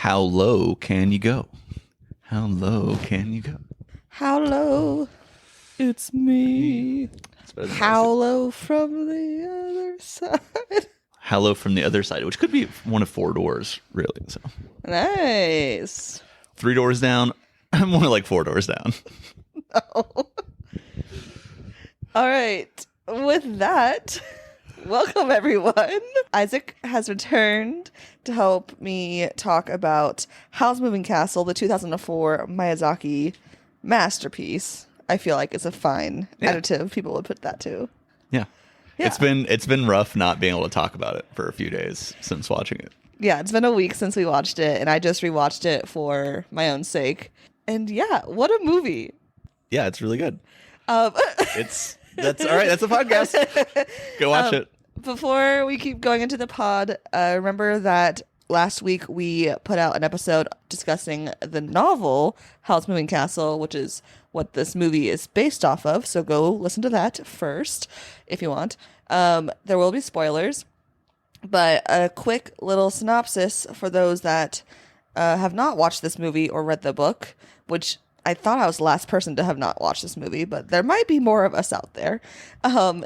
How low can you go? How low can you go? How low? It's me. How low from the other side? How low from the other side, which could be one of 4 doors, really. So Nice. 3 doors down. I'm more like 4 doors down. No. All right. With that, welcome everyone. Isaac has returned to help me talk about Howl's Moving Castle, the 2004 Miyazaki masterpiece. I feel like it's a fine adjective. People would put that too. Yeah. It's been rough not being able to talk about it for a few days since watching it. Yeah, it's been a week since we watched it, and I just rewatched it for my own sake. And yeah, what a movie. Yeah, it's really good. That's all right. That's a podcast. Go watch it. Before we keep going into the pod, remember that last week we put out an episode discussing the novel Howl's Moving Castle, which is what this movie is based off of. So go listen to that first if you want. There will be spoilers, but a quick little synopsis for those that have not watched this movie or read the book, which I thought I was the last person to have not watched this movie, but there might be more of us out there,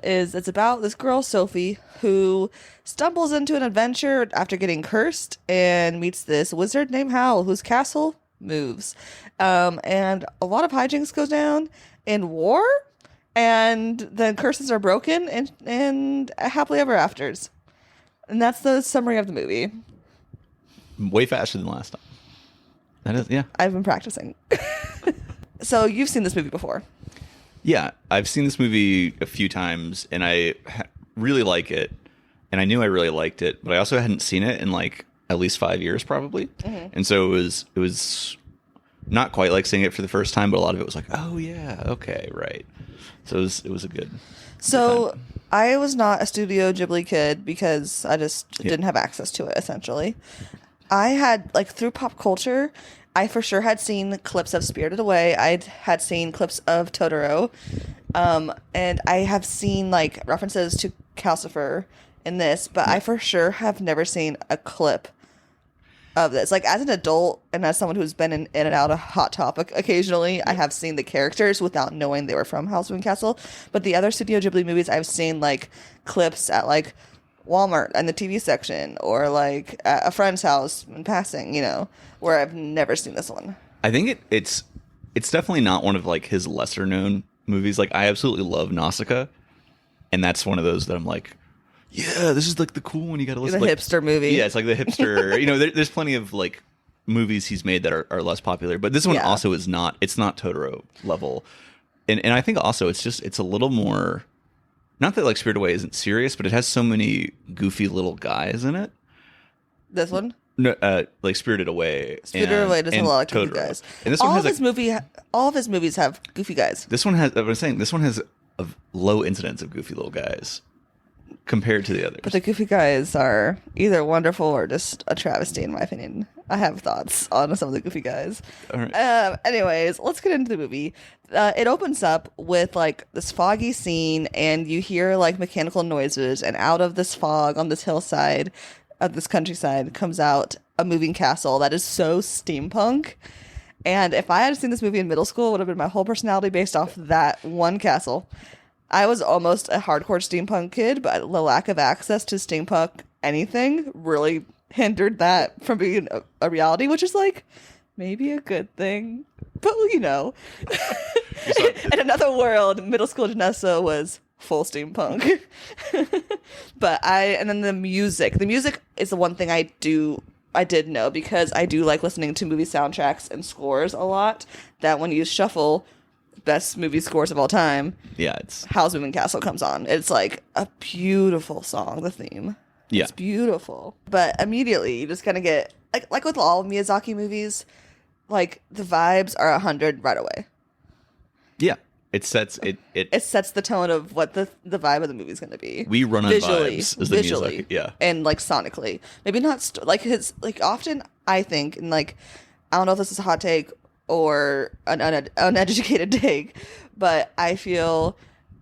is it's about this girl, Sophie, who stumbles into an adventure after getting cursed and meets this wizard named Howl, whose castle moves. And a lot of hijinks goes down in war, and then curses are broken, and happily ever afters. And that's the summary of the movie. Way faster than last time. That is, yeah. I've been practicing. So you've seen this movie before. Yeah, I've seen this movie a few times, and I really like it. And I knew I really liked it, but I also hadn't seen it in like at least 5 years, probably. Mm-hmm. And so it was not quite like seeing it for the first time, but a lot of it was like, oh yeah, okay, right. So it was a good. So time. I was not a Studio Ghibli kid because I just didn't have access to it. Essentially, I had like through pop culture. I for sure had seen clips of Spirited Away. I had seen clips of Totoro. And I have seen like references to Calcifer in this, but I for sure have never seen a clip of this. Like as an adult and as someone who's been in and out of Hot Topic occasionally, I have seen the characters without knowing they were from Howl's Moving Castle. But the other Studio Ghibli movies, I've seen like clips at like Walmart and the TV section or like at a friend's house in passing, you know, where I've never seen this one. I think it's definitely not one of like his lesser known movies. Like I absolutely love Nausicaa, and that's one of those that I'm like, yeah, this is like the cool one. You got to listen. The like, hipster movie. Yeah, it's like the hipster. You know, there's plenty of like movies he's made that are less popular, but this one also is not. It's not Totoro level, and I think also it's a little more. Not that like Spirited Away isn't serious, but it has so many goofy little guys in it. This one? No, like Spirited Away. Spirited Away does have a lot of goofy guys. And this one has all of his movies have goofy guys. This one has. I was saying this one has a low incidence of goofy little guys compared to the others. But the goofy guys are either wonderful or just a travesty, in my opinion. I have thoughts on some of the goofy guys. All right. Anyways, let's get into the movie. It opens up with like this foggy scene, and you hear like mechanical noises, and out of this fog on this hillside of this countryside comes out a moving castle that is so steampunk. And if I had seen this movie in middle school, it would have been my whole personality based off that one castle. I was almost a hardcore steampunk kid, but the lack of access to steampunk anything really hindered that from being a reality, which is like maybe a good thing. But you know, in another world, middle school Jenessa was full steampunk. And then the music is the one thing I did know, because I do like listening to movie soundtracks and scores a lot, that when you shuffle best movie scores of all time, it's Howl's Moving Castle comes on. It's like a beautiful song, the theme. Yeah. It's beautiful. But immediately you just kind of get like with all Miyazaki movies, like the vibes are 100 right away. Yeah. It sets the tone of what the vibe of the movie is going to be. We run on vibes as the Miyazaki, yeah, and like sonically, maybe not like his like often I think, and like I don't know if this is a hot take or an uneducated take, but I feel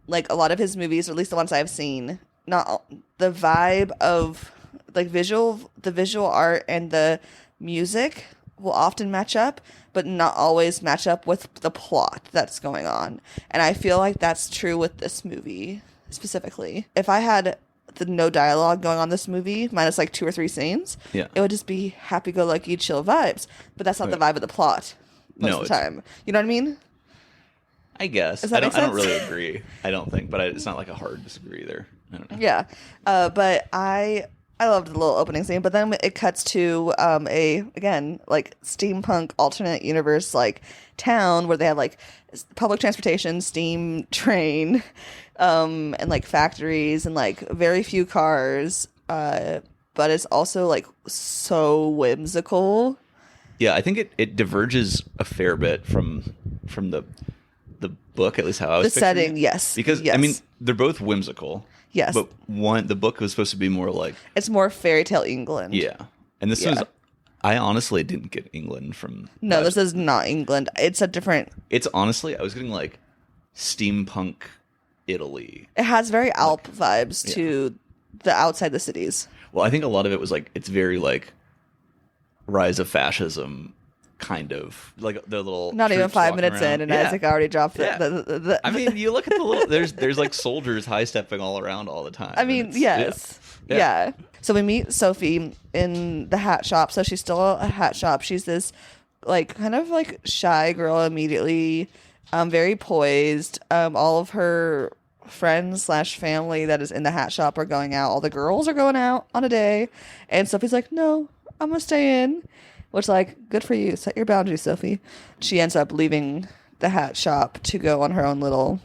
like a lot of his movies, or at least the ones I've seen, not the vibe of like the visual art and the music will often match up, but not always match up with the plot that's going on. And I feel like that's true with this movie specifically. If I had the no dialogue going on this movie, minus like 2 or 3 scenes, it would just be happy-go-lucky, chill vibes. But that's not the vibe of the plot most of the time. You know what I mean? I guess. I don't really agree. I don't think, but it's not like a hard disagree there. I don't know. Yeah. But I loved the little opening scene, but then it cuts to again, like steampunk alternate universe like town where they have like public transportation, steam train, and like factories and like very few cars. But it's also like so whimsical. Yeah, I think it diverges a fair bit from the book, at least how I was picturing setting, it. yes. Because I mean, they're both whimsical. Yes. But the book was supposed to be more like, it's more fairy tale England. Yeah. And this was, I honestly didn't get England from No, this is not England. It's a different, it's honestly, I was getting like steampunk Italy. It has very Alp vibes to the outside the cities. Well, I think a lot of it was like, it's very like rise of fascism kind of like the little not even 5 minutes around. in and Isaac already dropped the I mean, you look at the little there's like soldiers high stepping all around all the time. I mean, yes. Yeah. So we meet Sophie in the hat shop. So she's still a hat shop. She's this like kind of like shy girl immediately, very poised. All of her friends / family that is in the hat shop are going out. All the girls are going out on a day, and Sophie's like, no, I'm gonna stay in. Which, like, good for you. Set your boundaries, Sophie. She ends up leaving the hat shop to go on her own little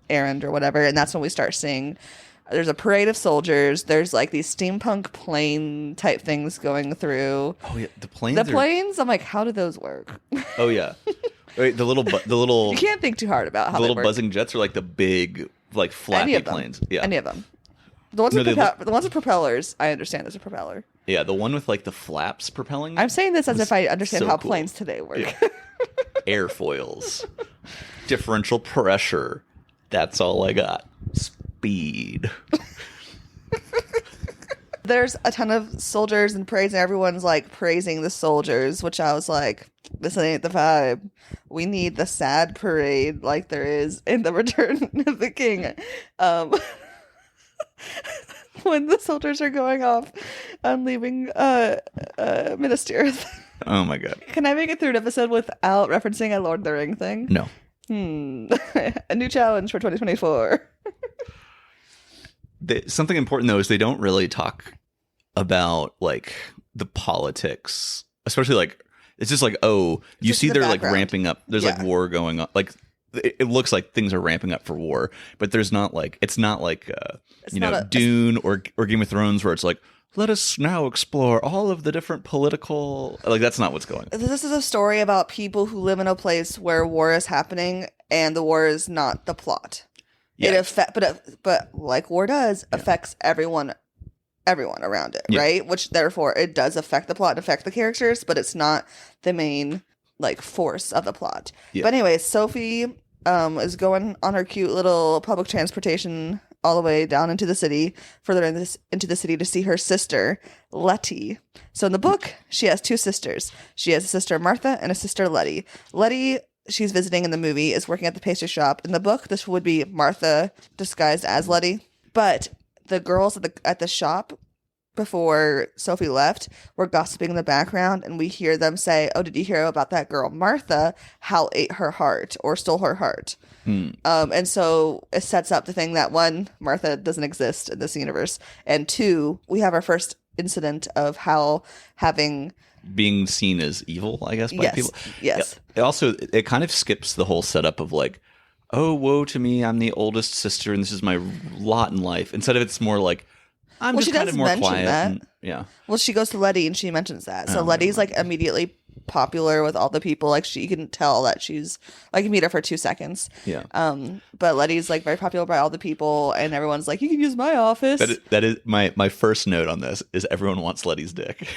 errand or whatever. And that's when we start seeing there's a parade of soldiers. There's, like, these steampunk plane type things going through. Oh, yeah. The planes? I'm like, how do those work? Oh, yeah. Wait, the little... You can't think too hard about how the they little work. buzzing jets are, like, the big, like, flappy planes. Yeah. Any of them. The ones with propellers, I understand there's a propeller. Yeah, the one with like the flaps propelling. I'm saying this as if I understand how cool. planes today work. Yeah. Airfoils, differential pressure. That's all I got. Speed. There's a ton of soldiers and parades, and everyone's like praising the soldiers, which I was like, this ain't the vibe. We need the sad parade like there is in The Return of the King. When the soldiers are going off and leaving Minas Tirith. Oh my god. Can I make it through an episode without referencing a Lord of the Ring thing? No. A new challenge for 2024. Something important though is they don't really talk about like the politics, especially like it's just like, oh, you see they're like ramping up. There's like war going on. Like it looks like things are ramping up for war, but there's not like it's not like Dune or Game of Thrones where it's like, let us now explore all of the different political, like that's not what's going on. This is a story about people who live in a place where war is happening and the war is not the plot. Yeah. But like war does affects everyone around it, right? Which therefore it does affect the plot and affect the characters, but it's not the main like force of the plot. Yeah. But anyway, Sophie is going on her cute little public transportation all the way down into the city, further into the city to see her sister, Letty. So in the book, she has 2 sisters. She has a sister, Martha, and a sister, Letty. Letty, she's visiting in the movie, is working at the pastry shop. In the book, this would be Martha disguised as Letty. But the girls at the shop before Sophie left were gossiping in the background, and we hear them say, oh, did you hear about that girl Martha? Howl ate her heart or stole her heart. And so it sets up the thing that 1, Martha doesn't exist in this universe, and 2, we have our first incident of Howl being seen as evil, I guess, by people. Yes. It kind of skips the whole setup of like, oh, woe to me, I'm the oldest sister and this is my lot in life. Instead of it's more like, I'm just kind of more quiet. Well, she goes to Letty and she mentions that. So Letty's like immediately popular with all the people. Like you can tell that she's like, you meet her for 2 seconds. Yeah. But Letty's like very popular by all the people, and everyone's like, you can use my office. That is my first note on this is everyone wants Letty's dick.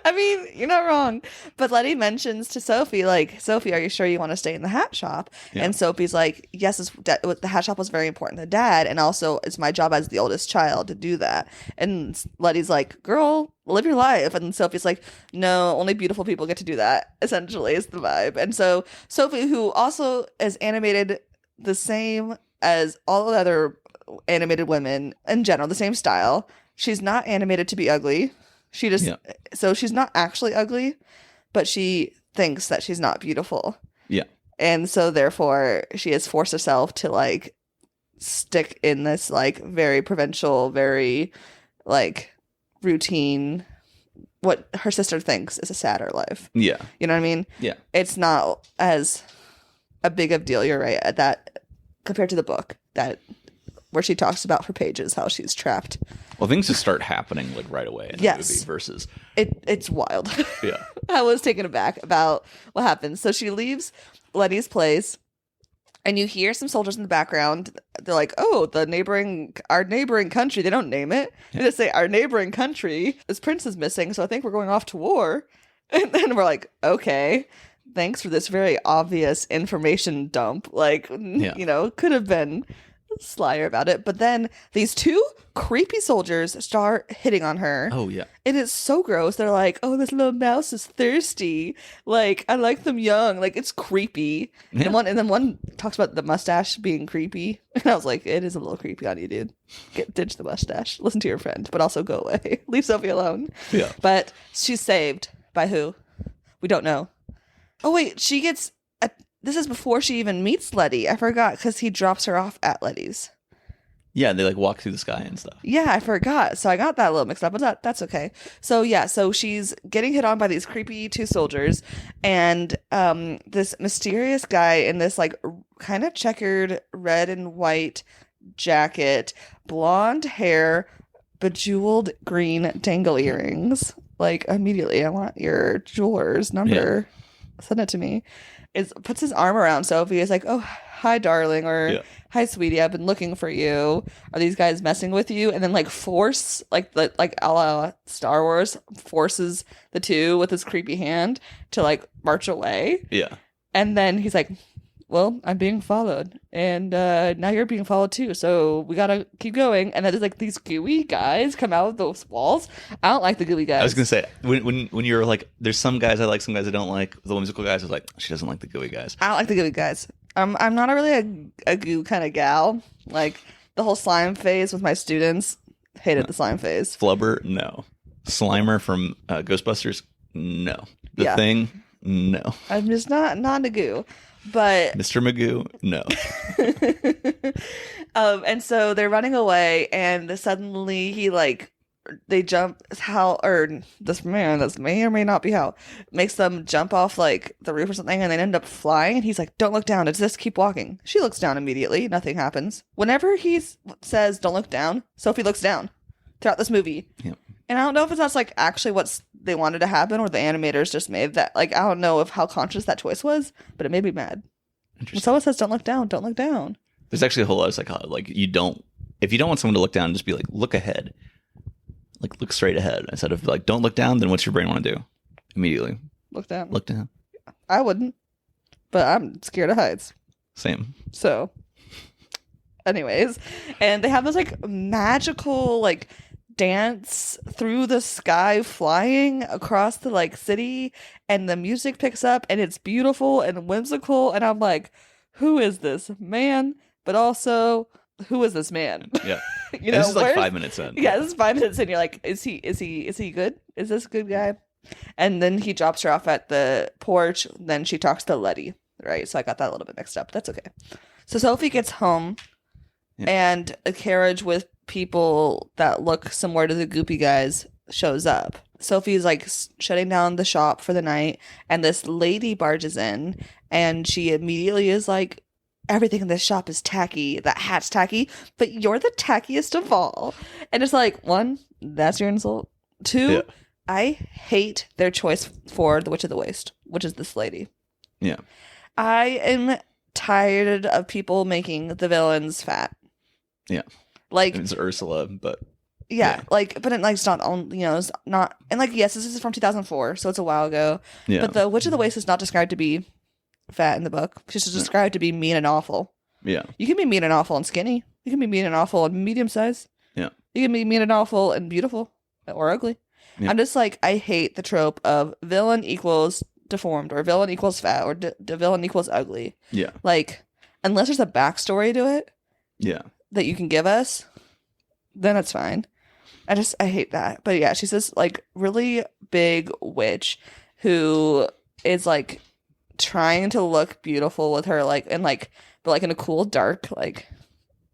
And I mean, you're not wrong. But Letty mentions to Sophie, like, Sophie, are you sure you want to stay in the hat shop? Yeah. And Sophie's like, yes, the hat shop was very important to Dad. And also, it's my job as the oldest child to do that. And Letty's like, girl, live your life. And Sophie's like, no, only beautiful people get to do that, essentially, is the vibe. And so Sophie, who also is animated the same as all the other animated women in general, the same style, she's not animated to be ugly. She just so she's not actually ugly, but she thinks that she's not beautiful. Yeah. And so therefore she has forced herself to like stick in this like very provincial, very like routine, what her sister thinks is a sadder life. Yeah. You know what I mean? Yeah. It's not as a big of deal, you're right, at that compared to the book that where she talks about for pages how she's trapped. Well, things just start happening like right away in the movie versus it's wild. Yeah. I was taken aback about what happens. So she leaves Letty's place, and you hear some soldiers in the background. They're like, "Oh, our neighboring country." They don't name it. They just say, "Our neighboring country. This prince is missing, so I think we're going off to war." And then we're like, "Okay, thanks for this very obvious information dump." Like, you know, could have been slyer about it, but then these two creepy soldiers start hitting on her. Oh yeah. And it's so gross. They're like, oh, this little mouse is thirsty, like I like them young. Like, it's creepy. And then one talks about the mustache being creepy, and I was like, it is a little creepy on you, dude. Ditch the mustache, listen to your friend, but also go away. Leave Sophie alone. Yeah. But she's saved by who? We don't know. Oh wait, she gets this is before she even meets Letty. I forgot, because he drops her off at Letty's. Yeah, they like walk through the sky and stuff. Yeah, I forgot. So I got that a little mixed up, but that's okay. So yeah, so she's getting hit on by these creepy two soldiers, and this mysterious guy in this like kind of checkered red and white jacket, blonde hair, bejeweled green dangle earrings. Like, immediately, I want your jeweler's number. Yeah. Send it to me. Puts his arm around Sophie. Is like, oh, hi, darling, or hi, sweetie. I've been looking for you. Are these guys messing with you? And then like force, like a la Star Wars, forces the two with his creepy hand to like march away. Yeah. And then he's like, well, I'm being followed, and now you're being followed too, so we gotta keep going. And then there's like these gooey guys come out of those walls. I don't like the gooey guys. I was gonna say, when you're like, there's some guys I like, some guys I don't like. The whimsical guys was like, she doesn't like the gooey guys. I don't like the gooey guys. I'm not really a goo kind of gal. Like, the whole slime phase with my students, hated the slime phase. Flubber, no. Slimer from Ghostbusters, no. The Thing, no. I'm just not a goo. But Mr. Magoo, no. And so they're running away, and suddenly they jump. This man, that may or may not be Howl, makes them jump off like the roof or something, and they end up flying. And he's like, "Don't look down. It's just keep walking." She looks down immediately. Nothing happens. Whenever he says, "Don't look down," Sophie looks down throughout this movie. Yeah. And I don't know if that's like actually what they wanted to happen, or the animators just made that. Like, I don't know how conscious that choice was, but it made me mad. When someone says, "Don't look down," don't look down. There's actually a whole lot of psychology. Like, if you don't want someone to look down, just be like, look ahead. Like, look straight ahead. Instead of like, don't look down, then what's your brain want to do? Immediately. Look down. Look down. I wouldn't, but I'm scared of heights. Same. So, anyways, and they have this like magical like dance through the sky, flying across the like city, and the music picks up, and it's beautiful and whimsical, and I'm like, who is this man? But also, who is this man? Yeah. You know, this is like 5 minutes in. Yeah, this is 5 minutes in. You're like, is he good? Is this a good guy? And then he drops her off at the porch. Then she talks to Letty, right? So I got that a little bit mixed up. That's okay. So Sophie gets home, and a carriage with people that look similar to the goopy guys shows up. Sophie's like shutting down the shop for the night, and this lady barges in, and she immediately is like, everything in this shop is tacky. That hat's tacky, but you're the tackiest of all. And it's like, one, that's your insult. Two, I hate their choice for the Witch of the Waste, which is this lady. Yeah. I am tired of people making the villains fat. Yeah. Like, it's Ursula, but Yeah, like, but it's not on, it's not, and like, yes, this is from 2004, so it's a while ago. Yeah. But the Witch of the Waste is not described to be fat in the book. She's just described to be mean and awful. Yeah. You can be mean and awful and skinny. You can be mean and awful and medium size. Yeah. You can be mean and awful and beautiful or ugly. Yeah. I'm just like, I hate the trope of villain equals deformed or villain equals fat or the villain equals ugly. Yeah. Like, unless there's a backstory to it. Yeah. That you can give us, then it's fine. I hate that. But yeah, she's this like really big witch who is like trying to look beautiful with her but in a cool, dark, like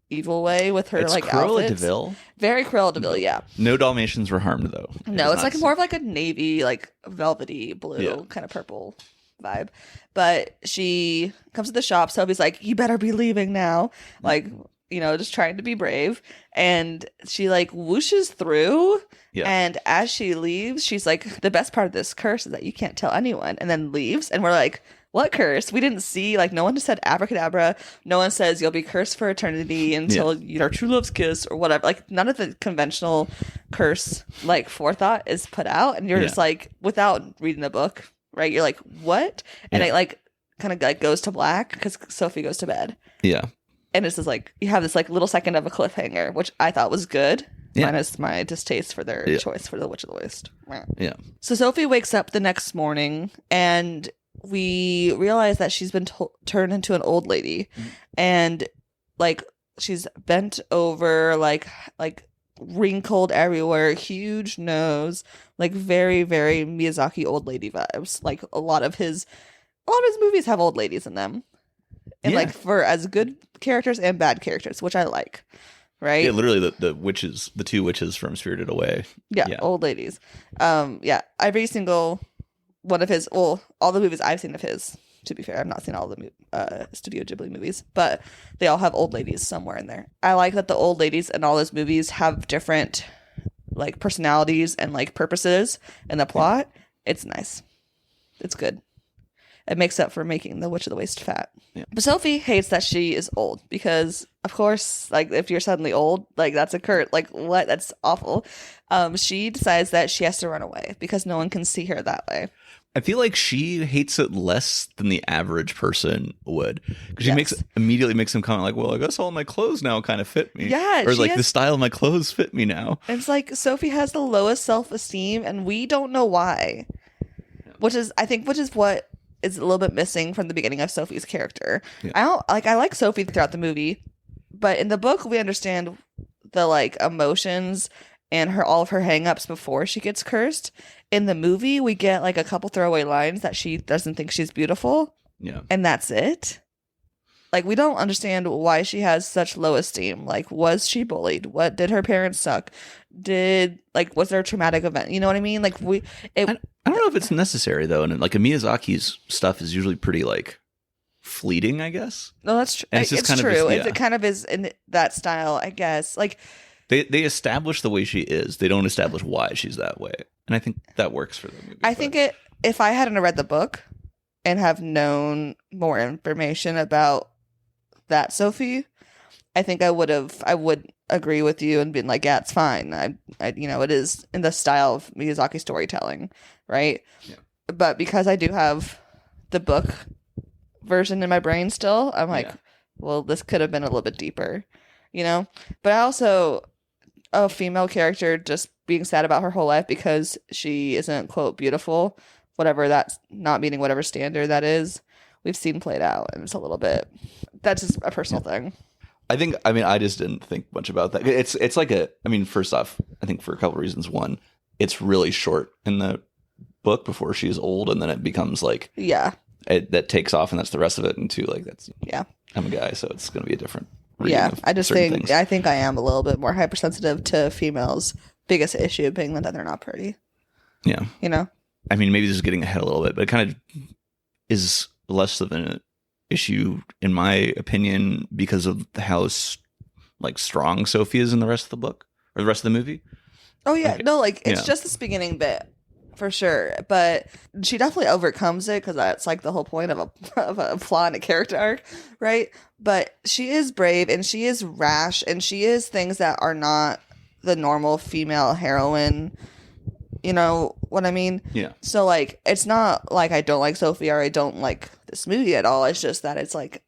evil way with her like Cruella outfits. de Vil. Very Cruella de Vil, yeah. No Dalmatians were harmed though. No, it's like more of like a navy, like velvety blue, kind of purple vibe. But she comes to the shop, Sophie's like, you better be leaving now. Like, just trying to be brave. And she like whooshes through. Yeah. And as she leaves, she's like, the best part of this curse is that you can't tell anyone. And then leaves. And we're like, what curse? We didn't see, like, no one said abracadabra. No one says you'll be cursed for eternity until your true love's kiss or whatever. Like, none of the conventional curse, like, forethought is put out. And you're just like, without reading the book, right? You're like, what? And it like kind of like goes to black because Sophie goes to bed. Yeah. And it's just like, you have this like little second of a cliffhanger, which I thought was good. Yeah. Minus my distaste for their choice for the Witch of the Waste. Yeah. So Sophie wakes up the next morning and we realize that she's been turned into an old lady. Mm-hmm. And like she's bent over, like wrinkled everywhere, huge nose, like very, very Miyazaki old lady vibes. Like a lot of his movies have old ladies in them. And like for as good characters and bad characters, which I like. Right? Yeah, literally the witches, the two witches from Spirited Away. Yeah, old ladies. Every single one of his, all the movies I've seen of his, to be fair, I've not seen all the Studio Ghibli movies, but they all have old ladies somewhere in there. I like that the old ladies in all those movies have different like personalities and like purposes in the plot. It's nice. It's good. It makes up for making the Witch of the Waste fat. Yeah. But Sophie hates that she is old because, of course, like if you're suddenly old, like that's a curse. Like what? That's awful. She decides that she has to run away because no one can see her that way. I feel like she hates it less than the average person would because she immediately makes some comment like, well, I guess all my clothes now kind of fit me. Yeah. Or like the style of my clothes fit me now. It's like Sophie has the lowest self-esteem and we don't know why, which is what is a little bit missing from the beginning of Sophie's character. Yeah. I like Sophie throughout the movie, but in the book we understand the like emotions and all of her hang-ups before she gets cursed. In the movie we get like a couple throwaway lines that she doesn't think she's beautiful. Yeah. And that's it. Like we don't understand why she has such low esteem. Like was she bullied? What did her parents suck? Was there a traumatic event? You know what I mean? Like I don't know if it's necessary though, and like a Miyazaki's stuff is usually pretty like fleeting, I guess. No, that's true. It's true. It kind of is in that style, I guess. Like they establish the way she is. They don't establish why she's that way, and I think that works for the movie. I think if I hadn't read the book and have known more information about that Sophie, I think I would agree with you and been like, yeah, it's fine. I it is in the style of Miyazaki storytelling, right? Yeah. But because I do have the book version in my brain still, I'm like, well, this could have been a little bit deeper, But I also, a female character just being sad about her whole life because she isn't, quote, beautiful, whatever that's not meaning whatever standard that is, we've seen played out, and it's a little bit, that's just a personal thing. I just didn't think much about that. It's like first off, I think for a couple of reasons. One, it's really short in the book before she's old, and then it becomes like, that takes off, and that's the rest of it. And two, like that's, I'm a guy, so it's going to be a different reading. Yeah, I think I am a little bit more hypersensitive to females' biggest issue being that they're not pretty. Yeah. Maybe this is getting ahead a little bit, but it kind of is less of an issue, in my opinion, because of how like strong Sophie is in the rest of the book or the rest of the movie. Oh yeah, it's just this beginning bit for sure, but she definitely overcomes it because that's like the whole point of a flaw in a character arc, right? But she is brave and she is rash and she is things that are not the normal female heroine. You know what I mean? Yeah. So, like, it's not like I don't like Sophie or I don't like this movie at all. It's just that it's like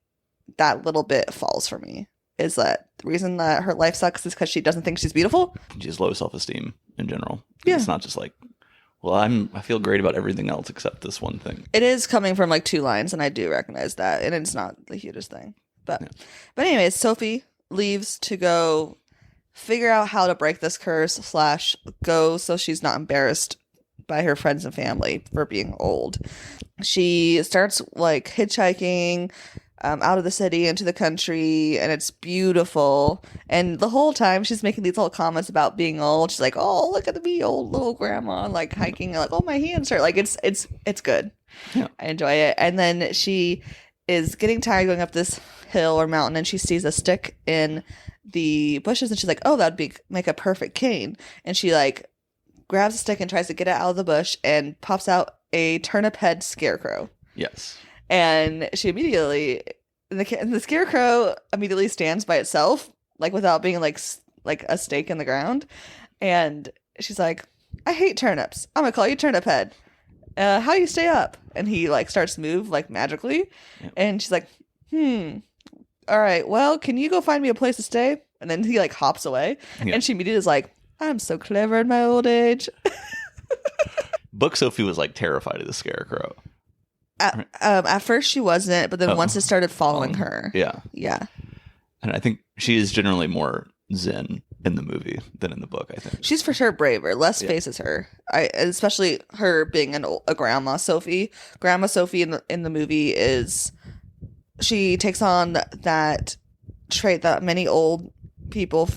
that little bit falls for me. Is that the reason that her life sucks is because she doesn't think she's beautiful? She has low self-esteem in general. Yeah. It's not just like, well, I feel great about everything else except this one thing. It is coming from like 2 lines, and I do recognize that, and it's not the hugest thing. But anyways, Sophie leaves to go figure out how to break this curse / go so she's not embarrassed by her friends and family for being old. She starts like hitchhiking out of the city into the country, and it's beautiful. And the whole time she's making these little comments about being old. She's like, "Oh, look at me, old little grandma!" Like hiking, like, "Oh, my hands hurt." Like it's good. Yeah. I enjoy it. And then she is getting tired going up this hill or mountain, and she sees a stick in the bushes, and she's like, "Oh, that'd make a perfect cane." And she like grabs a stick and tries to get it out of the bush, and pops out a turnip head scarecrow. Yes. And she immediately, the scarecrow immediately stands by itself, like without being like a stake in the ground. And she's like, "I hate turnips. I'm gonna call you Turnip Head. How you stay up?" And he like starts to move like magically. Yep. And she's like, "All right, well, can you go find me a place to stay?" And then he like hops away. Yep. And she immediately is like, "I'm so clever in my old age." Book Sophie was like terrified of the scarecrow. At first she wasn't, but then once it started following her. Yeah. Yeah. And I think she is generally more zen in the movie than in the book, I think. She's for sure braver. Less faces her. Especially her being a grandma Sophie. Grandma Sophie in the movie is, she takes on that trait that many old people,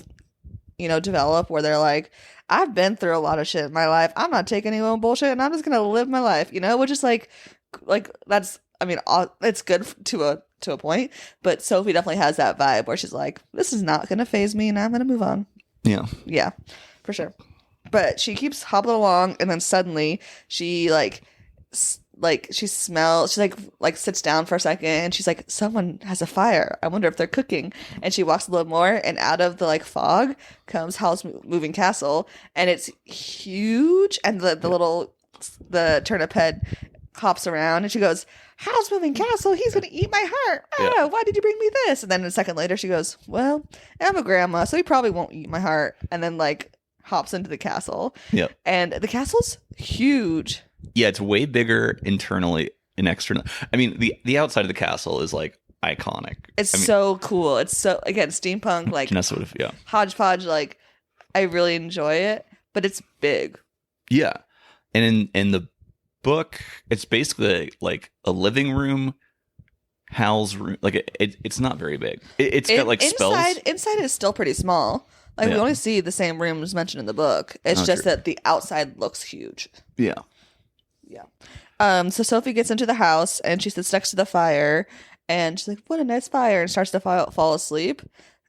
develop, where they're like, "I've been through a lot of shit in my life. I'm not taking any old bullshit, and I'm just gonna live my life," which is like that's, I mean, it's good to a point, but Sophie definitely has that vibe where she's like, "This is not gonna phase me, and I'm gonna move on." Yeah, for sure. But she keeps hobbling along, and then suddenly she she smells, she like sits down for a second, and she's like, "Someone has a fire. I wonder if they're cooking." And she walks a little more, and out of the like fog comes Howl's Moving Castle, and it's huge, and the turnip head hops around, and she goes, "Howl's Moving Castle, he's gonna eat my heart. Why did you bring me this?" And then a second later she goes, "Well, I'm a grandma, so he probably won't eat my heart," and then like hops into the castle. Yep. And the castle's huge. Yeah, it's way bigger internally and externally. I mean, the outside of the castle is like iconic. It's so cool. It's so, again, steampunk, like Jenessa would have, hodgepodge. Like, I really enjoy it, but it's big. Yeah, and in the book, it's basically like a living room, Hal's room. Like it's not very big. It's got like spells. Inside is still pretty small. Like we only see the same rooms mentioned in the book. It's just that the outside looks huge. Yeah. So Sophie gets into the house, and she sits next to the fire, and she's like, "What a nice fire," and starts to fall asleep.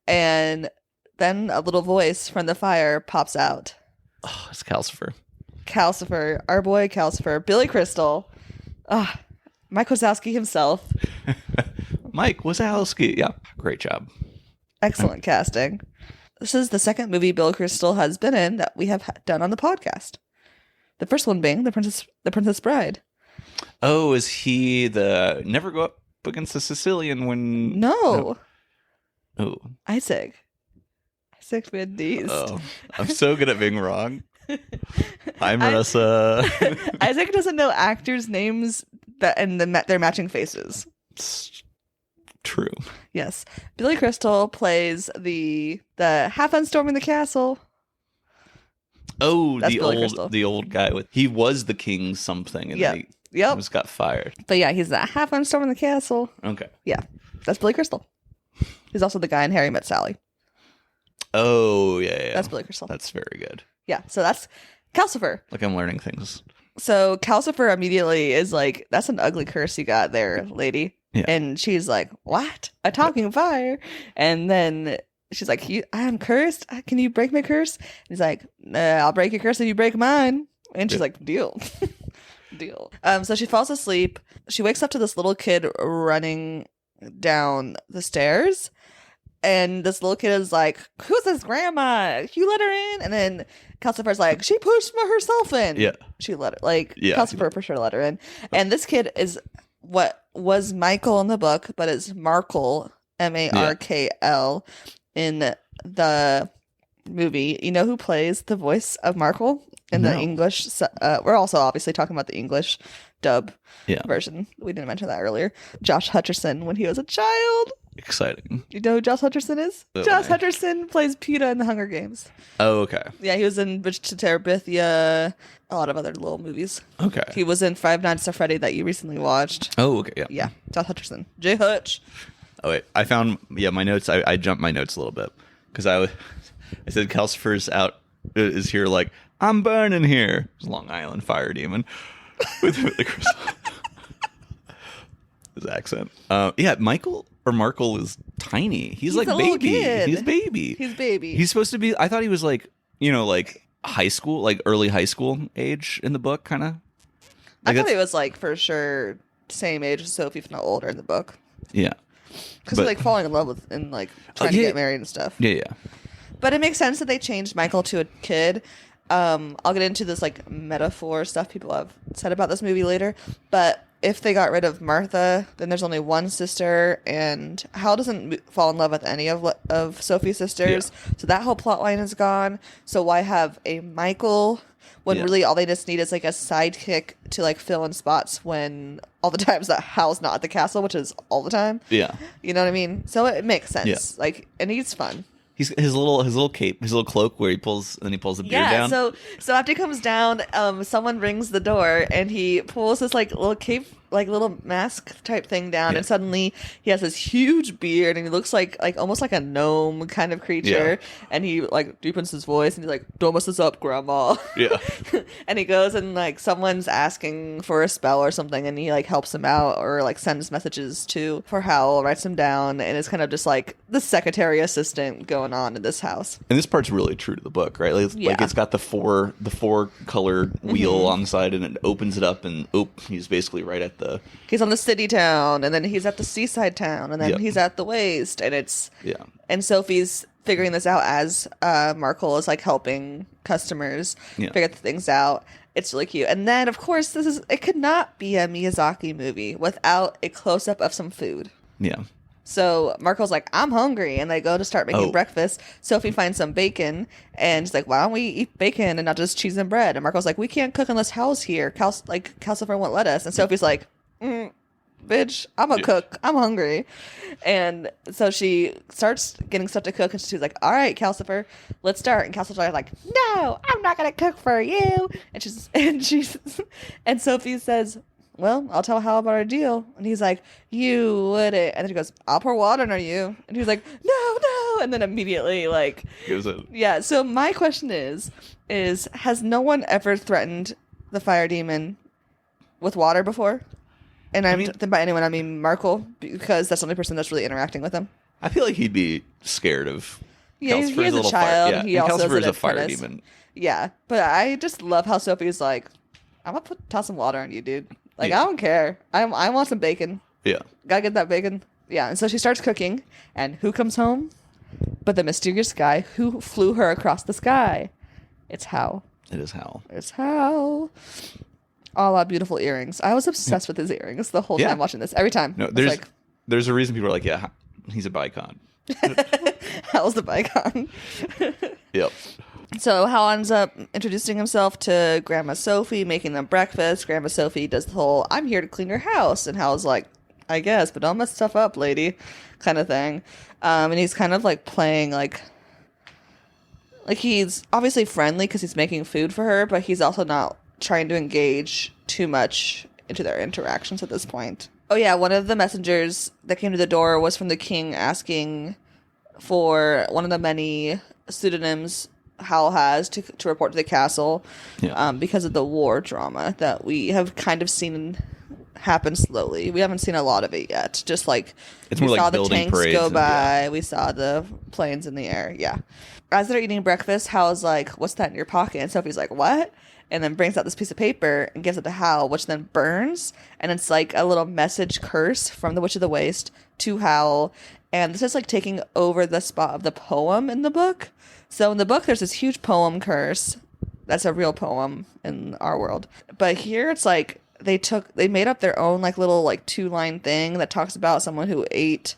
And then a little voice from the fire pops out. Oh, it's Calcifer. Our boy Calcifer, Billy Crystal, Mike Wazowski himself. Mike Wazowski, yeah, great job, excellent casting. This is the second movie Billy Crystal has been in that we have done on the podcast. The first one being the Princess Bride. Oh, is he the never go up against the Sicilian when? No. Oh, Isaac Van Diest. Oh, I'm so good at being wrong. Hi, Marissa. Isaac doesn't know actors' names and their matching faces. It's true. Yes, Billy Crystal plays the half unstorming the castle. Oh, that's the old guy he was the king something, and he just got fired. But yeah, he's the half unstorming the castle. Okay. Yeah, that's Billy Crystal. He's also the guy in Harry Met Sally. Oh yeah. That's Billy Crystal. That's very good. Yeah, so that's Calcifer. Like, I'm learning things. So Calcifer immediately is like, "That's an ugly curse you got there, lady." Yeah. And she's like, "What? A talking fire?" And then she's like, "I am cursed. Can you break my curse?" And he's like, "I'll break your curse if you break mine." And she's like, "Deal." Deal. So she falls asleep. She wakes up to this little kid running down the stairs. And this little kid is like, who's this grandma? You let her in? And then Calcifer's like, she pushed herself in. Yeah. She let her, like, Yeah. Calcifer for sure let her in. And this kid is what was Michael in the book, but is Markle, Markl, in the movie. You know who plays the voice of Markle in the English? We're also obviously talking about the English dub version. We didn't mention that earlier. Josh Hutcherson when he was a child. Exciting. You know who Josh Hutcherson is? Oh, Josh Hutcherson plays PETA in the Hunger Games. Oh, okay. Yeah, he was in Bridge to Terabithia, a lot of other little movies. Okay. He was in Five Nights at Freddy that you recently watched. Oh, okay. Yeah. Yeah, Josh Hutcherson. J. Hutch. Oh, wait. I found, my notes. I jumped my notes a little bit because I said Calcifer's out, is here like, I'm burning here. It's Long Island fire demon with the crystal. His accent. Yeah, Michael or Markle is tiny. He's like a little baby. kid. He's baby. He's baby. He's supposed to be. I thought he was like, like high school, like early high school age in the book, kind of. I thought he was like for sure same age as Sophie, if not older in the book. Yeah, because he's like falling in love with and like trying to get married and stuff. Yeah, yeah. But it makes sense that they changed Michael to a kid. I'll get into this like metaphor stuff people have said about this movie later, but if they got rid of Martha, then there's only one sister, and Hal doesn't fall in love with any of Sophie's sisters, so that whole plot line is gone. So why have a Michael when really all they just need is like a sidekick to like fill in spots when all the times that Hal's not at the castle, which is all the time. Yeah, you know what I mean. So it makes sense. Yeah. Like, and he's fun. He's his little cape, his little cloak where he pulls the beard down. So after he comes down, someone rings the door and he pulls this like little cape, like little mask type thing down, and suddenly he has this huge beard and he looks like almost like a gnome kind of creature. And he like deepens his voice and he's like, "Don't mess this up, Grandma." Yeah. And he goes and like someone's asking for a spell or something, and he like helps him out or like sends messages for Howl, writes him down, and it's kind of just like the secretary assistant going on in this house. And this part's really true to the book, right? Like it's got the four color wheel on the side, and it opens it up, and he's basically right at he's on the city town, and then he's at the seaside town, and then he's at the waste, and and Sophie's figuring this out as Markle is like helping customers figure the things out. It's really cute. And then of course it could not be a Miyazaki movie without a close up of some food. Yeah. So Markle's like, I'm hungry, and they go to start making breakfast. Sophie finds some bacon, and she's like, why don't we eat bacon and not just cheese and bread? And Markle's like, we can't cook unless Hal's here. Calcifer won't let us. And Sophie's like, bitch, I'm a cook. I'm hungry. And so she starts getting stuff to cook, and she's like, all right, Calcifer, let's start. And Calcifer's like, no, I'm not gonna cook for you. And Sophie says, well, I'll tell Hal about our deal. And he's like, you wouldn't. And then she goes, I'll pour water on you. And he's like, no. And then immediately like goes in. Yeah. So my question is has no one ever threatened the fire demon with water before? And by anyone, I mean Markle, because that's the only person that's really interacting with him. I feel like he'd be scared of. Yeah, he is a child. Fire. He also Calcifer is a fire demon. Yeah, but I just love how Sophie's like, I'm gonna toss some water on you, dude. Like, I don't care. I want some bacon. Yeah. Gotta get that bacon. Yeah, and so she starts cooking, and who comes home? But the mysterious guy who flew her across the sky. It's Howl. It is Howl. It's Howl. All our beautiful earrings. I was obsessed with his earrings the whole time watching this. Every time. No, there's a reason people are like, yeah, he's a bicon. Howl's the bicon. Yep. So Hal ends up introducing himself to Grandma Sophie, making them breakfast. Grandma Sophie does the whole, I'm here to clean your house. And Hal's like, I guess, but don't mess stuff up, lady, kind of thing. And he's kind of like playing like he's obviously friendly because he's making food for her, but he's also not trying to engage too much into their interactions at this point. Oh yeah, one of the messengers that came to the door was from the king asking for one of the many pseudonyms Howl has to report to the castle because of the war drama that we have kind of seen happen slowly. We haven't seen a lot of it yet. Just like it's more like building tanks parades go by, we saw the planes in the air. Yeah. As they're eating breakfast, Howl's like, "What's that in your pocket?" And Sophie's like, "What?" and then brings out this piece of paper and gives it to Howl, which then burns, and it's like a little message curse from the Witch of the Waste to Howl. And this is like taking over the spot of the poem in the book. So in the book, there's this huge poem curse. That's a real poem in our world. But here it's like they made up their own like little like 2-line thing that talks about someone who ate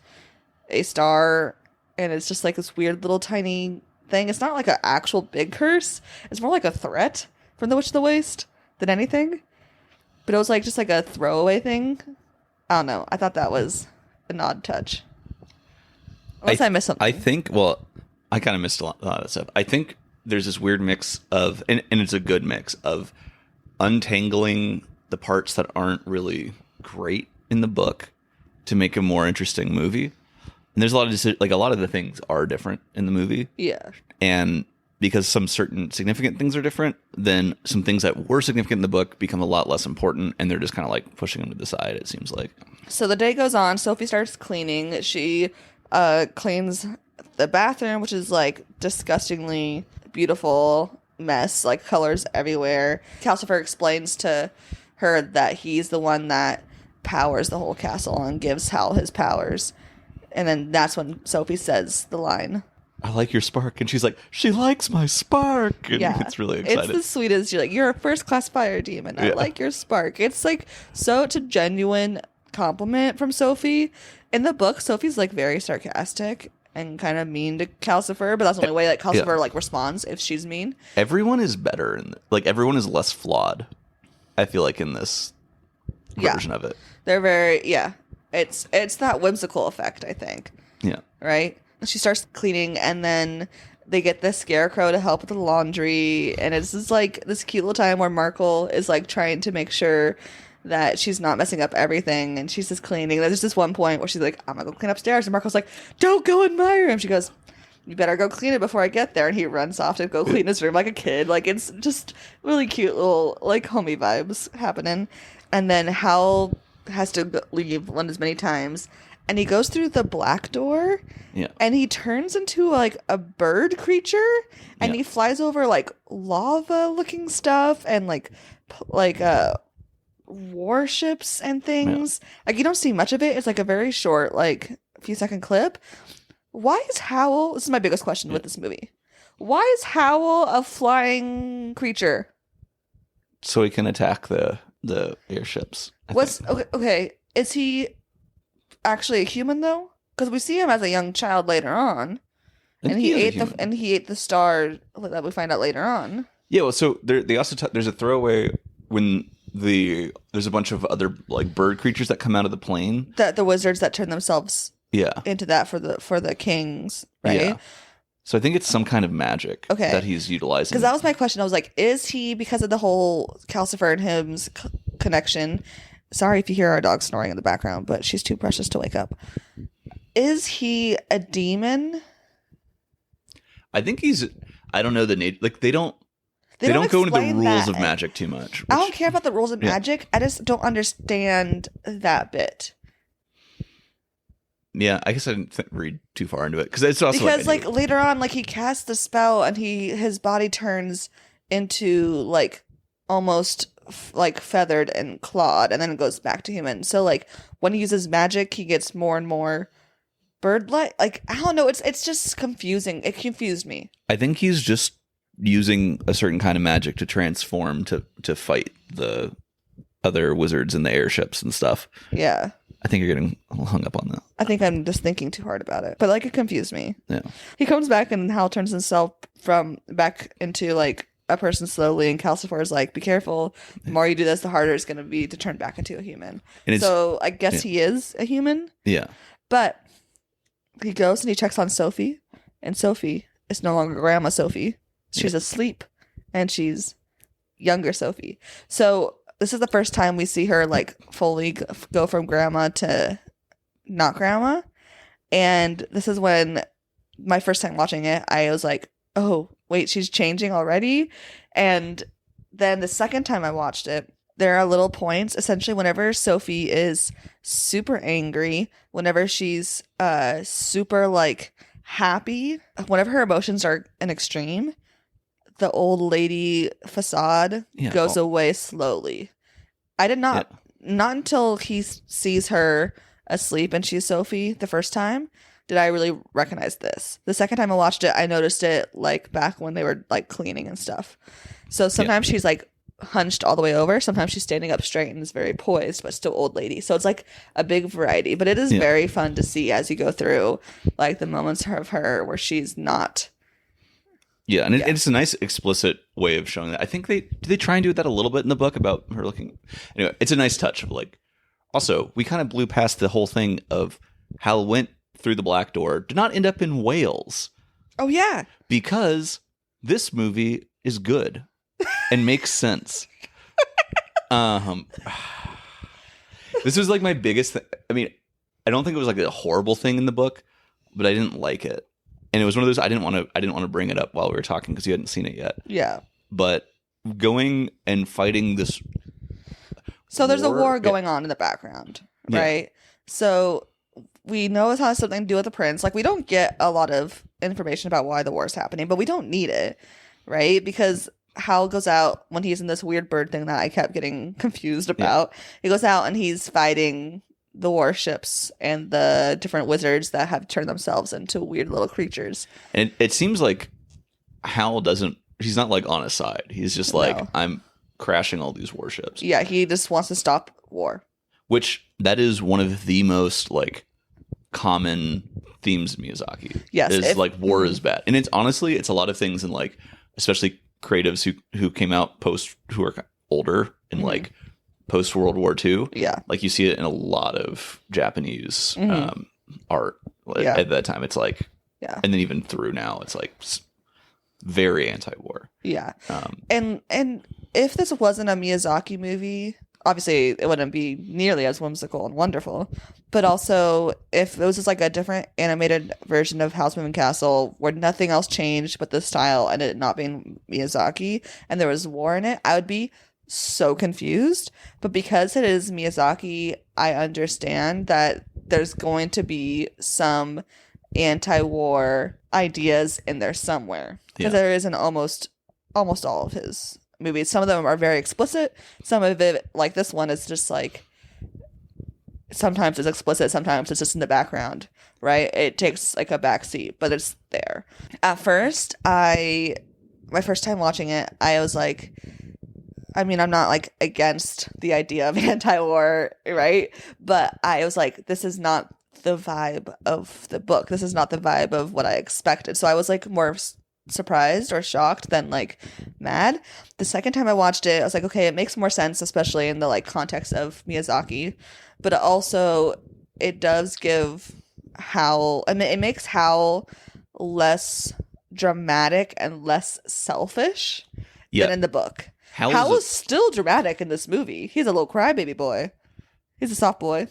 a star, and it's just like this weird little tiny thing. It's not like an actual big curse. It's more like a threat from the Witch of the Waste than anything. But it was like just like a throwaway thing. I don't know. I thought that was an odd touch. Unless I missed something. I think, well, I kind of missed a lot of that stuff. I think there's this weird mix of, and it's a good mix of untangling the parts that aren't really great in the book to make a more interesting movie. And there's a lot of like a lot of the things are different in the movie. Yeah. And because some certain significant things are different, then some things that were significant in the book become a lot less important, and they're just kind of like pushing them to the side, it seems like. So the day goes on. Sophie starts cleaning. She cleans the bathroom, which is like disgustingly beautiful mess, like colors everywhere. Calcifer explains to her that he's the one that powers the whole castle and gives Howl his powers. And then that's when Sophie says the line, I like your spark. And she's like, she likes my spark. And yeah, it's really exciting. It's the sweetest. You're like, you're a first-class fire demon. I like your spark. It's like, so it's a genuine compliment from Sophie. In the book, Sophie's like very sarcastic and kind of mean to Calcifer, but that's the only way that Calcifer like responds if she's mean. Everyone is better, and like everyone is less flawed, I feel like, in this version of it. They're very, it's that whimsical effect, I think. Yeah. Right? She starts cleaning, and then they get the scarecrow to help with the laundry, and it's just like this cute little time where Markle is like trying to make sure that she's not messing up everything, and she's just cleaning. There's this one point where she's like, I'm gonna go clean upstairs, and Marco's like, don't go in my room. She goes, you better go clean it before I get there, and he runs off to go clean his room like a kid. Like, it's just really cute little like homey vibes happening. And then Howl has to leave one as many times, and he goes through the black door, and he turns into like a bird creature, and he flies over like lava looking stuff and like warships and things. Like, you don't see much of it. It's like a very short, like, few second clip. Why is Howl, this is my biggest question with this movie, why is Howl a flying creature? So he can attack the airships. Okay, is he actually a human though? Because we see him as a young child later on, and he ate the star that we find out later on. Yeah, well, so they also there's a throwaway when there's a bunch of other like bird creatures that come out of the plane. The wizards that turn themselves into that for the kings, right? Yeah. So I think it's some kind of magic that he's utilizing. Because that was my question. I was like, is he, because of the whole Calcifer and him's connection? Sorry if you hear our dog snoring in the background, but she's too precious to wake up. Is he a demon? I think he's. I don't know the nature. Like they don't go into the rules of magic too much. I don't care about the rules of magic. I just don't understand that bit. Yeah, I guess I didn't read too far into it because it's also like later on, like he casts the spell and his body turns into like almost like feathered and clawed, and then it goes back to human. So like when he uses magic, he gets more and more bird-like. Like, I don't know. It's just confusing. It confused me. I think he's just using a certain kind of magic to transform to fight the other wizards in the airships and stuff. Yeah. I think you're getting hung up on that. I think I'm just thinking too hard about it. But like it confused me. Yeah. He comes back and Hal turns himself back into like a person slowly, and Calcifer is like, be careful. The more you do this, the harder it's gonna be to turn back into a human. So I guess he is a human. Yeah. But he goes and he checks on Sophie, and Sophie is no longer Grandma Sophie. She's asleep, and she's younger Sophie. So this is the first time we see her like fully go from grandma to not grandma. And this is when my first time watching it, I was like, oh, wait, she's changing already? And then the second time I watched it, there are little points, essentially, whenever Sophie is super angry, whenever she's super like happy, whenever her emotions are an extreme, the old lady facade goes away slowly. I did not, not until he sees her asleep and she's Sophie the first time, did I really recognize this. The second time I watched it, I noticed it like back when they were like cleaning and stuff. So sometimes she's like hunched all the way over. Sometimes she's standing up straight and is very poised, but still old lady. So it's like a big variety, but it is very fun to see as you go through like the moments of her where she's not. Yeah, and it's a nice explicit way of showing that. I think they try and do that a little bit in the book about her looking. Anyway, it's a nice touch of like. Also, we kind of blew past the whole thing of Hal went through the black door, did not end up in Wales. Oh yeah, because this movie is good and makes sense. This was like my biggest thing. I mean, I don't think it was like a horrible thing in the book, but I didn't like it. And it was one of those I didn't want to bring it up while we were talking because you hadn't seen it yet. Yeah. But going and fighting this. So there's a war going on in the background, right? Yeah. So we know it has something to do with the prince. Like, we don't get a lot of information about why the war is happening, but we don't need it, right? Because Hal goes out when he's in this weird bird thing that I kept getting confused about. Yeah. He goes out and he's fighting the warships and the different wizards that have turned themselves into weird little creatures. And it seems like Hal he's not like on his side. He's just like, I'm crashing all these warships. Yeah, he just wants to stop war. Which, that is one of the most like common themes in Miyazaki. Yes. Is like war is bad. And it's honestly, it's a lot of things in like, especially creatives who came out who are older and like post World War II. Yeah. Like you see it in a lot of Japanese art at that time. It's like, and then even through now, it's like very anti-war. Yeah. And if this wasn't a Miyazaki movie, obviously it wouldn't be nearly as whimsical and wonderful. But also, if it was just like a different animated version of Howl's Moving Castle where nothing else changed but the style and it not being Miyazaki and there was war in it, I would be so confused. But because it is Miyazaki, I understand that there's going to be some anti-war ideas in there somewhere. Because there is in almost all of his movies. Some of them are very explicit. Some of it, like this one, is just like sometimes it's explicit, sometimes it's just in the background, right? It takes like a backseat, but it's there. At first, my first time watching it, I was like, I mean, I'm not like against the idea of anti-war, right? But I was like, this is not the vibe of the book. This is not the vibe of what I expected. So I was like more surprised or shocked than like mad. The second time I watched it, I was like, okay, it makes more sense, especially in the like context of Miyazaki. But also, it does give Howl, I mean, it makes Howl less dramatic and less selfish than in the book. Howl is still dramatic in this movie. He's a little crybaby boy. He's a soft boy.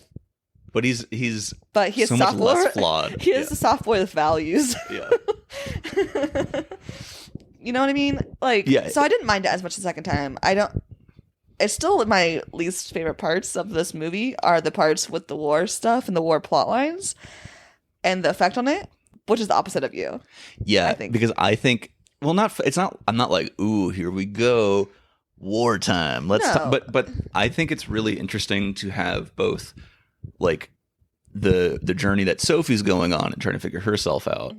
But he's so much less flawed. He is a soft boy with values. Yeah. You know what I mean? Like, so I didn't mind it as much the second time. It's still my least favorite parts of this movie are the parts with the war stuff and the war plot lines and the effect on it, which is the opposite of you. Yeah, I think. Because I think, well, I'm not like, ooh, here we go, wartime. Let's talk. But I think it's really interesting to have both like the journey that Sophie's going on and trying to figure herself out,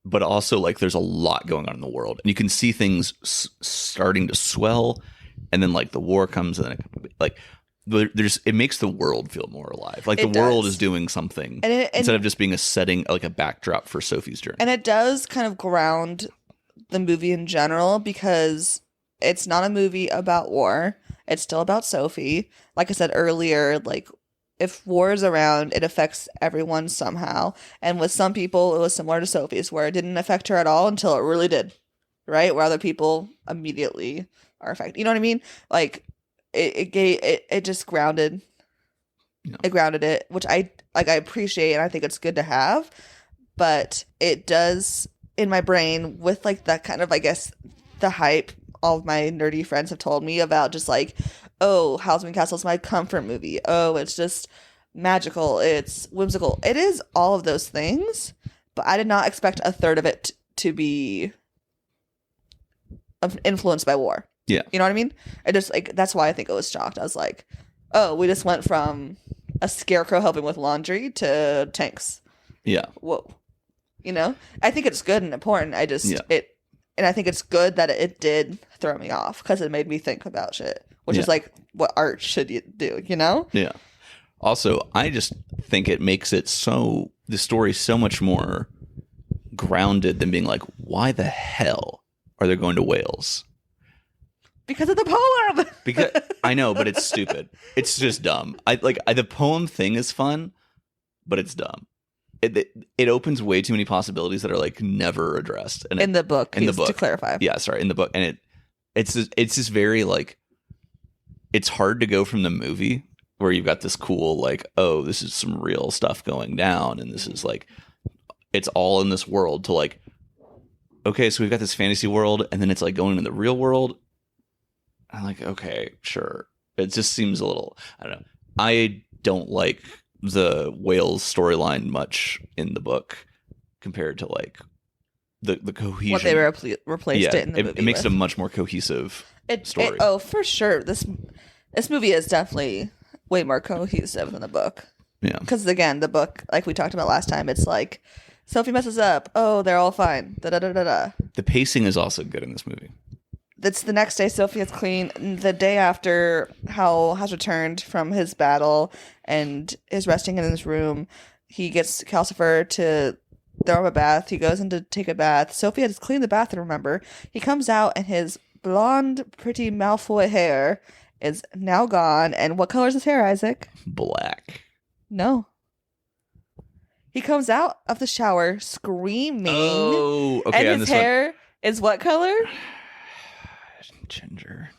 but also like there's a lot going on in the world and you can see things starting to swell, and then like the war comes and then it makes the world feel more alive, like the world is doing something instead of just being a setting, like a backdrop for Sophie's journey. And it does kind of ground the movie in general because it's not a movie about war. It's still about Sophie. Like I said earlier, like if war is around, it affects everyone somehow. And with some people, it was similar to Sophie's, where it didn't affect her at all until it really did, right? Where other people immediately are affected. You know what I mean? Like it just grounded. No. It grounded it, which I appreciate, and I think it's good to have. But it does in my brain with like that kind of, I guess, the hype all of my nerdy friends have told me about, just like, oh, Howl's Moving Castle is my comfort movie. Oh, it's just magical. It's whimsical. It is all of those things, but I did not expect a third of it to be influenced by war. Yeah. You know what I mean? I just like that's why I think I was shocked. I was like, oh, we just went from a scarecrow helping with laundry to tanks. Yeah. Whoa. You know? I think it's good and important. I just Yeah. and I think it's good that it did throw me off because it made me think about shit, which is like what art should you do, you know? Yeah. Also, I just think it makes it the story so much more grounded than being like, why the hell are they going to Wales? Because of the poem. Because I know, but it's stupid. It's just dumb. The poem thing is fun, but it's dumb. It opens way too many possibilities that are like never addressed. And in the book, to clarify. Yeah, sorry, in the book, and it's just very like, it's hard to go from the movie where you've got this cool like, oh, this is some real stuff going down, and this is like, it's all in this world, to like, okay, so we've got this fantasy world, and then it's like going into the real world. I'm like, okay, sure. It just seems a little, I don't know. I don't like the Whales storyline much in the book compared to like the cohesion. What they replaced it in the movie. It makes it a much more cohesive story. Oh, for sure. This movie is definitely way more cohesive than the book. Yeah. Because again, the book, like we talked about last time, it's like Sophie messes up. Oh, they're all fine. Da da da da da. The pacing is also good in this movie. It's the next day Sophie is clean. The day after Howl has returned from his battle and is resting in his room, he gets Calcifer to throw him a bath. He goes in to take a bath. Sophie has cleaned the bathroom, remember. He comes out and his blonde, pretty Malfoy hair is now gone. And what color is his hair, Isaac? Black. No. He comes out of the shower screaming. Oh, okay. And his hair is what color? Ginger.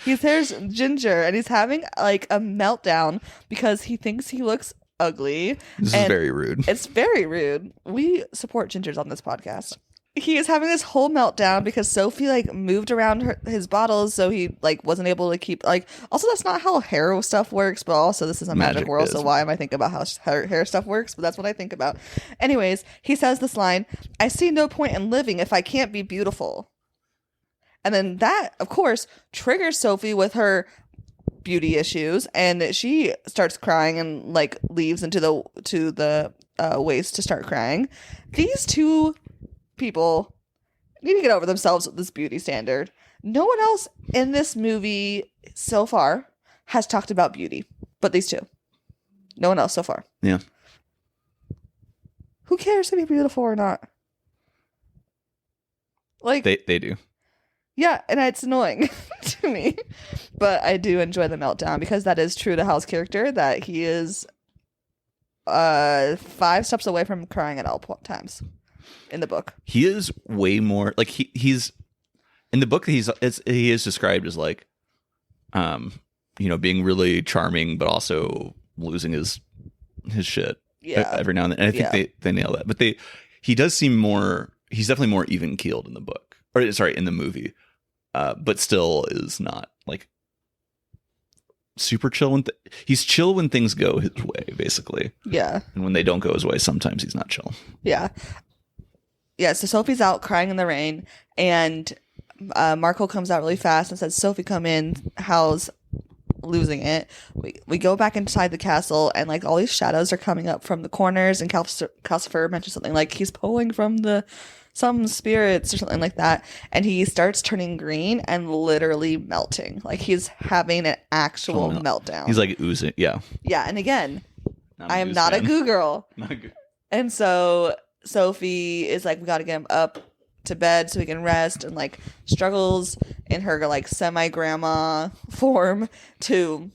His hair's ginger, and he's having like a meltdown because he thinks he looks ugly. This is very rude. It's very rude. We support gingers on this podcast. He is having this whole meltdown because Sophie like moved around his bottles, so he like wasn't able to keep like. Also, that's not how hair stuff works. But also, this is a magic world, so why am I thinking about how hair stuff works? But that's what I think about. Anyways, he says this line: "I see no point in living if I can't be beautiful." And then that, of course, triggers Sophie with her beauty issues, and she starts crying and like leaves into the waste to start crying. These two people need to get over themselves with this beauty standard. No one else in this movie so far has talked about beauty, but these two. No one else so far. Yeah. Who cares to be beautiful or not? Like they do. Yeah, and it's annoying to me. But I do enjoy the meltdown because that is true to Hal's character, that he is 5 steps away from crying at all times in the book. He is way more like he's in the book. He is described as like, being really charming, but also losing his shit every now and then. And I think they nail that. But he does seem more. He's definitely more even keeled in the book, or sorry, in the movie. But still is not like super chill when he's chill when things go his way, basically. Yeah. And when they don't go his way, sometimes he's not chill. Yeah. Yeah. So Sophie's out crying in the rain, and Marco comes out really fast and says, "Sophie, come in. Hal's losing it." We go back inside the castle, and like all these shadows are coming up from the corners, and Calcifer mentions something like he's pulling from some spirits or something like that, and he starts turning green and literally melting. Like he's having an actual meltdown. He's like oozing. Yeah. And again, I am not a goo girl. And so Sophie is like, we got to get him up to bed so he can rest, and like struggles in her like semi-grandma form to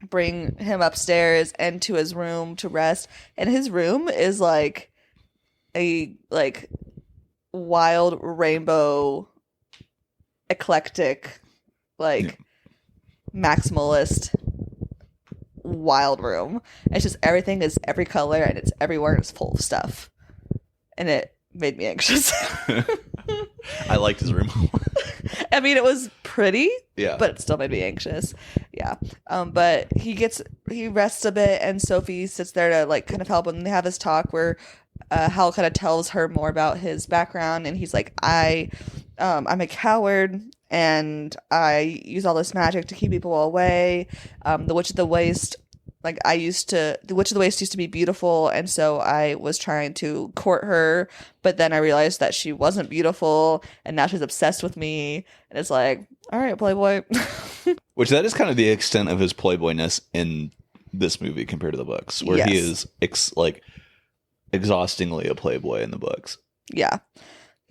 bring him upstairs and to his room to rest. And his room is like a wild rainbow eclectic maximalist wild room. It's just everything is every color and it's everywhere and it's full of stuff, and it made me anxious. I liked his room. I mean, it was pretty, yeah, but it still made me anxious. Yeah. But he rests a bit, and Sophie sits there to like kind of help him. And they have this talk where Hal kind of tells her more about his background, and he's like, I'm a coward, and I use all this magic to keep people away. The Witch of the Waste, like the Witch of the Waste used to be beautiful, and so I was trying to court her, but then I realized that she wasn't beautiful, and now she's obsessed with me, and it's like, all right, Playboy. Which that is kind of the extent of his playboyness in this movie compared to the books, where he is exhaustingly a playboy in the books. Yeah.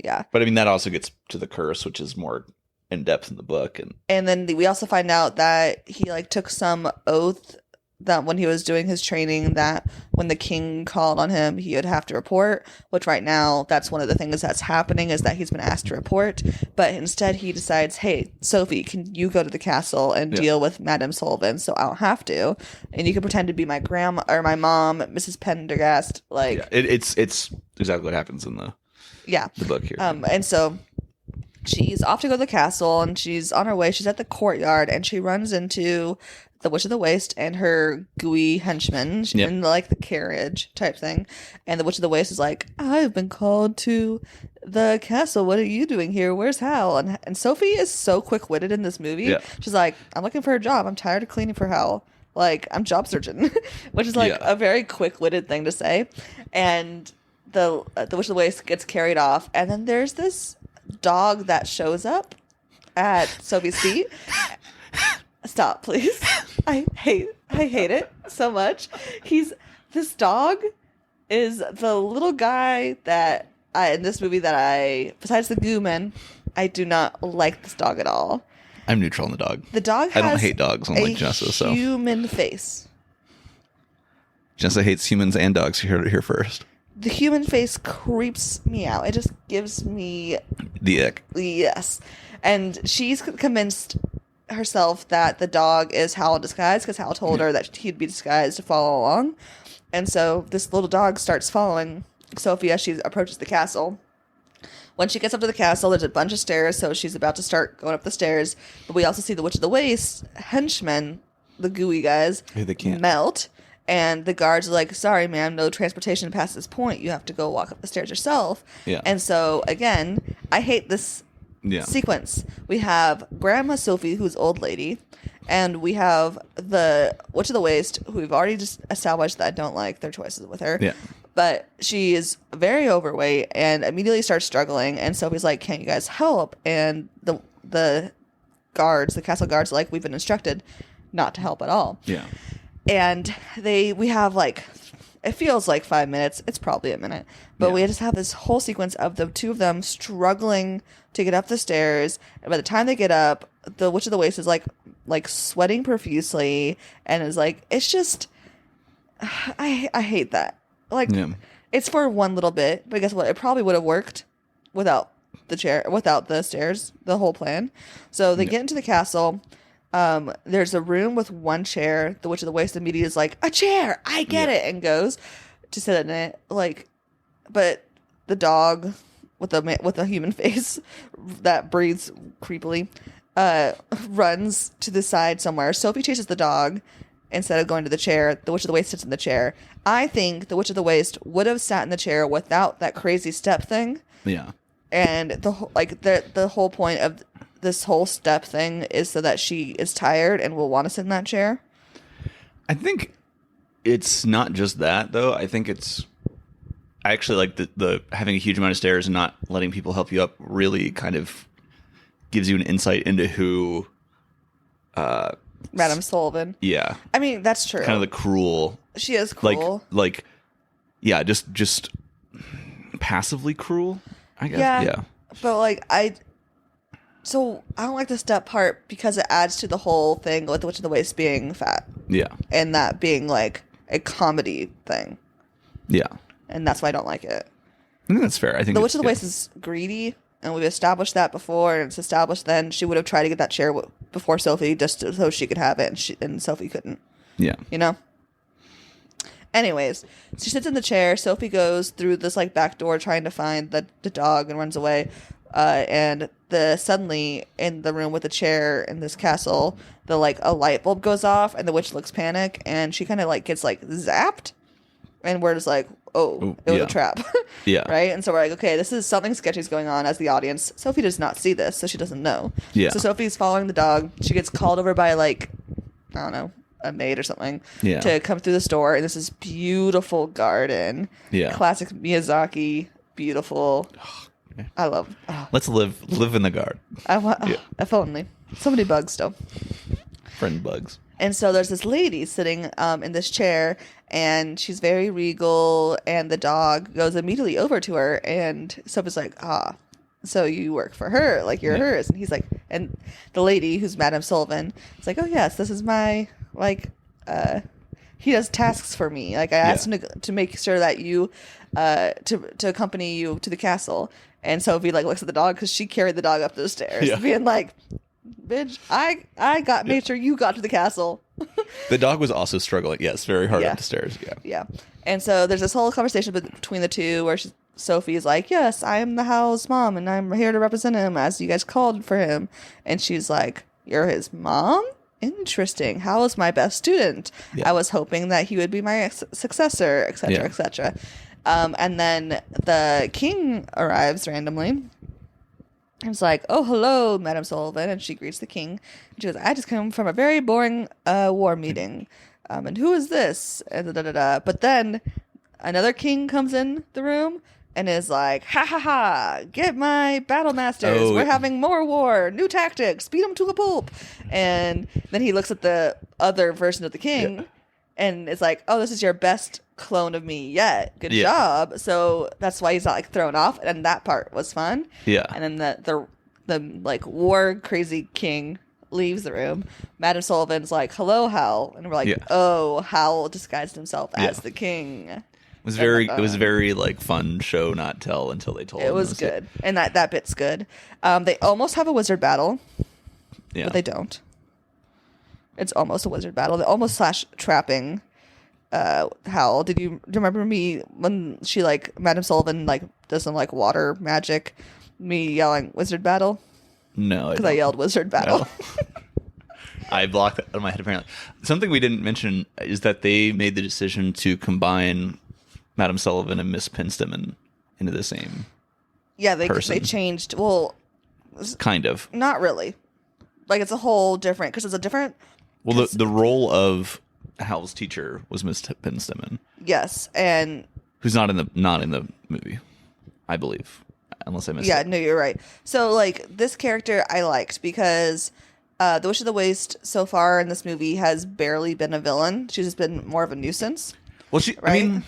Yeah. But I mean, that also gets to the curse, which is more in depth in the book. And then we also find out that he like took some oath that when he was doing his training, that when the king called on him, he would have to report, which right now that's one of the things that's happening, is that he's been asked to report. But instead he decides, hey, Sophie, can you go to the castle and deal with Madame Sullivan so I don't have to? And you can pretend to be my grandma or my mom, Mrs. Pendergast. Like, yeah, it's exactly what happens in the book here. And so she's off to go to the castle, and she's on her way. She's at the courtyard, and she runs into the Witch of the Waste and her gooey henchman in like the carriage type thing. And the Witch of the Waste is like, I've been called to the castle. What are you doing here? Where's Howl? And Sophie is so quick-witted in this movie. Yeah. She's like, I'm looking for a job. I'm tired of cleaning for Howl. Like, I'm job searching, which is like a very quick-witted thing to say. And the Witch of the Waste gets carried off, and then there's this dog that shows up at Sophie's feet. Stop, please. I hate it so much. This dog is the little guy that in this movie besides the goo man, I do not like this dog at all. I'm neutral on the dog. The dog has I don't hate dogs, unlike Jenessa. So human face. Jenessa hates humans and dogs. You heard it here first. The human face creeps me out. It just gives me the ick. Yes. And she's convinced herself that the dog is Howl in disguise, because Howl told her that he'd be disguised to follow along. And so this little dog starts following Sophie as she approaches the castle. When she gets up to the castle, there's a bunch of stairs, so she's about to start going up the stairs. But we also see the Witch of the Waste henchmen, the gooey guys, melt. And the guards are like, sorry, ma'am, no transportation past this point. You have to go walk up the stairs yourself. Yeah. And so, again, I hate this sequence. We have Grandma Sophie, who's old lady, and we have the Witch of the Waste, who we've already just established that I don't like their choices with her. Yeah. But she is very overweight and immediately starts struggling. And Sophie's like, can't you guys help? And the guards, the castle guards, are like, we've been instructed not to help at all. Yeah. And we have like, it feels like 5 minutes. It's probably a minute. But we just have this whole sequence of the two of them struggling to get up the stairs. And by the time they get up, the Witch of the Waste is like sweating profusely and is like, it's just, I hate that. Like, it's for one little bit. But guess what? It probably would have worked without the stairs, the whole plan. So they get into the castle. There's a room with one chair. The Witch of the Waste immediately is like, a chair, I get it, and goes to sit in it. Like, but the dog with a human face that breathes creepily runs to the side somewhere. Sophie chases the dog instead of going to the chair. The Witch of the Waste sits in the chair. I think the Witch of the Waste would have sat in the chair without that crazy step thing. Yeah. And the whole point of this whole step thing is so that she is tired and will want to sit in that chair. I think it's not just that, though. I think I actually like the having a huge amount of stairs and not letting people help you up really kind of gives you an insight into who Madame Sullivan. Yeah. I mean, that's true. Kind of the cruel. She is cruel. Yeah, just passively cruel, I guess. Yeah. But I don't like the step part because it adds to the whole thing with the Witch of the Waste being fat. Yeah. And that being like a comedy thing. Yeah. And that's why I don't like it. I think that's fair. I think the Witch of the Waste is greedy, and we've established that before, and it's established then she would have tried to get that chair before Sophie just so she could have it, and Sophie couldn't. Yeah. You know? Anyways, she sits in the chair. Sophie goes through this back door trying to find the dog and runs away. And suddenly in the room with the chair in this castle, a light bulb goes off and the witch looks panic and she kind of gets zapped. And we're just like, oh, it was a trap. Yeah. Right? And so we're like, okay, this is something sketchy is going on as the audience. Sophie does not see this, so she doesn't know. Yeah. So Sophie's following the dog. She gets called over by, like, I don't know, a maid or something to come through the store. And this is beautiful garden. Yeah. Classic Miyazaki. Beautiful. I love. Let's live in the garden. If only. So many bugs still. Friend bugs. And so there's this lady sitting in this chair, and she's very regal, and the dog goes immediately over to her, and Sophie's like, so you work for her, like you're hers. And he's like, and the lady, who's Madame Sullivan, is like, oh yes, this is my, like, he does tasks for me. Like, I asked him to make sure that you, to accompany you to the castle. And Sophie, like, looks at the dog, because she carried the dog up the stairs, being like, bitch, I made sure you got to the castle. The dog was also struggling, yes, very hard up the stairs. Yeah. And so there's this whole conversation between the two where Sophie's like, yes, I am the Howl's mom, and I'm here to represent him as you guys called for him. And she's like, you're his mom? Interesting. Howl is my best student. I was hoping that he would be my successor, etc., etc. And then the king arrives randomly. It's like, oh, hello, Madame Sullivan. And she greets the king. And she goes, I just came from a very boring war meeting. And who is this? And But then another king comes in the room and is like, ha ha ha, get my battle masters. We're having more war, new tactics, beat them to a pulp. And then he looks at the other version of the king and it's like, oh, this is your best clone of me yet. Good job. So that's why he's not, like, thrown off. And that part was fun. Yeah. And then the like war crazy king leaves the room. Madame Sullivan's like, hello, Howl. And we're like, oh, Howl disguised himself as the king. It was very like fun show not tell until they told. It was good. And that bit's good. They almost have a wizard battle. Yeah. But they don't. It's almost a wizard battle. They almost trapping Howl. Do you remember me when she, like, Madame Sullivan, like, does some, like, water magic, me yelling wizard battle? No, because I yelled wizard battle. No. I blocked that out of my head, apparently. Something we didn't mention is that they made the decision to combine Madame Sullivan and Miss Pinstem into the same person. They changed, well... Kind of. Not really. Like, it's a whole different, because it's a different... Well, the role of Howl's teacher was Miss Pinstem. Yes, and... Who's not in the movie, I believe. Unless I missed it. Yeah, no, you're right. So, like, this character I liked because the Witch of the Waste so far in this movie has barely been a villain. She's just been more of a nuisance. Well, I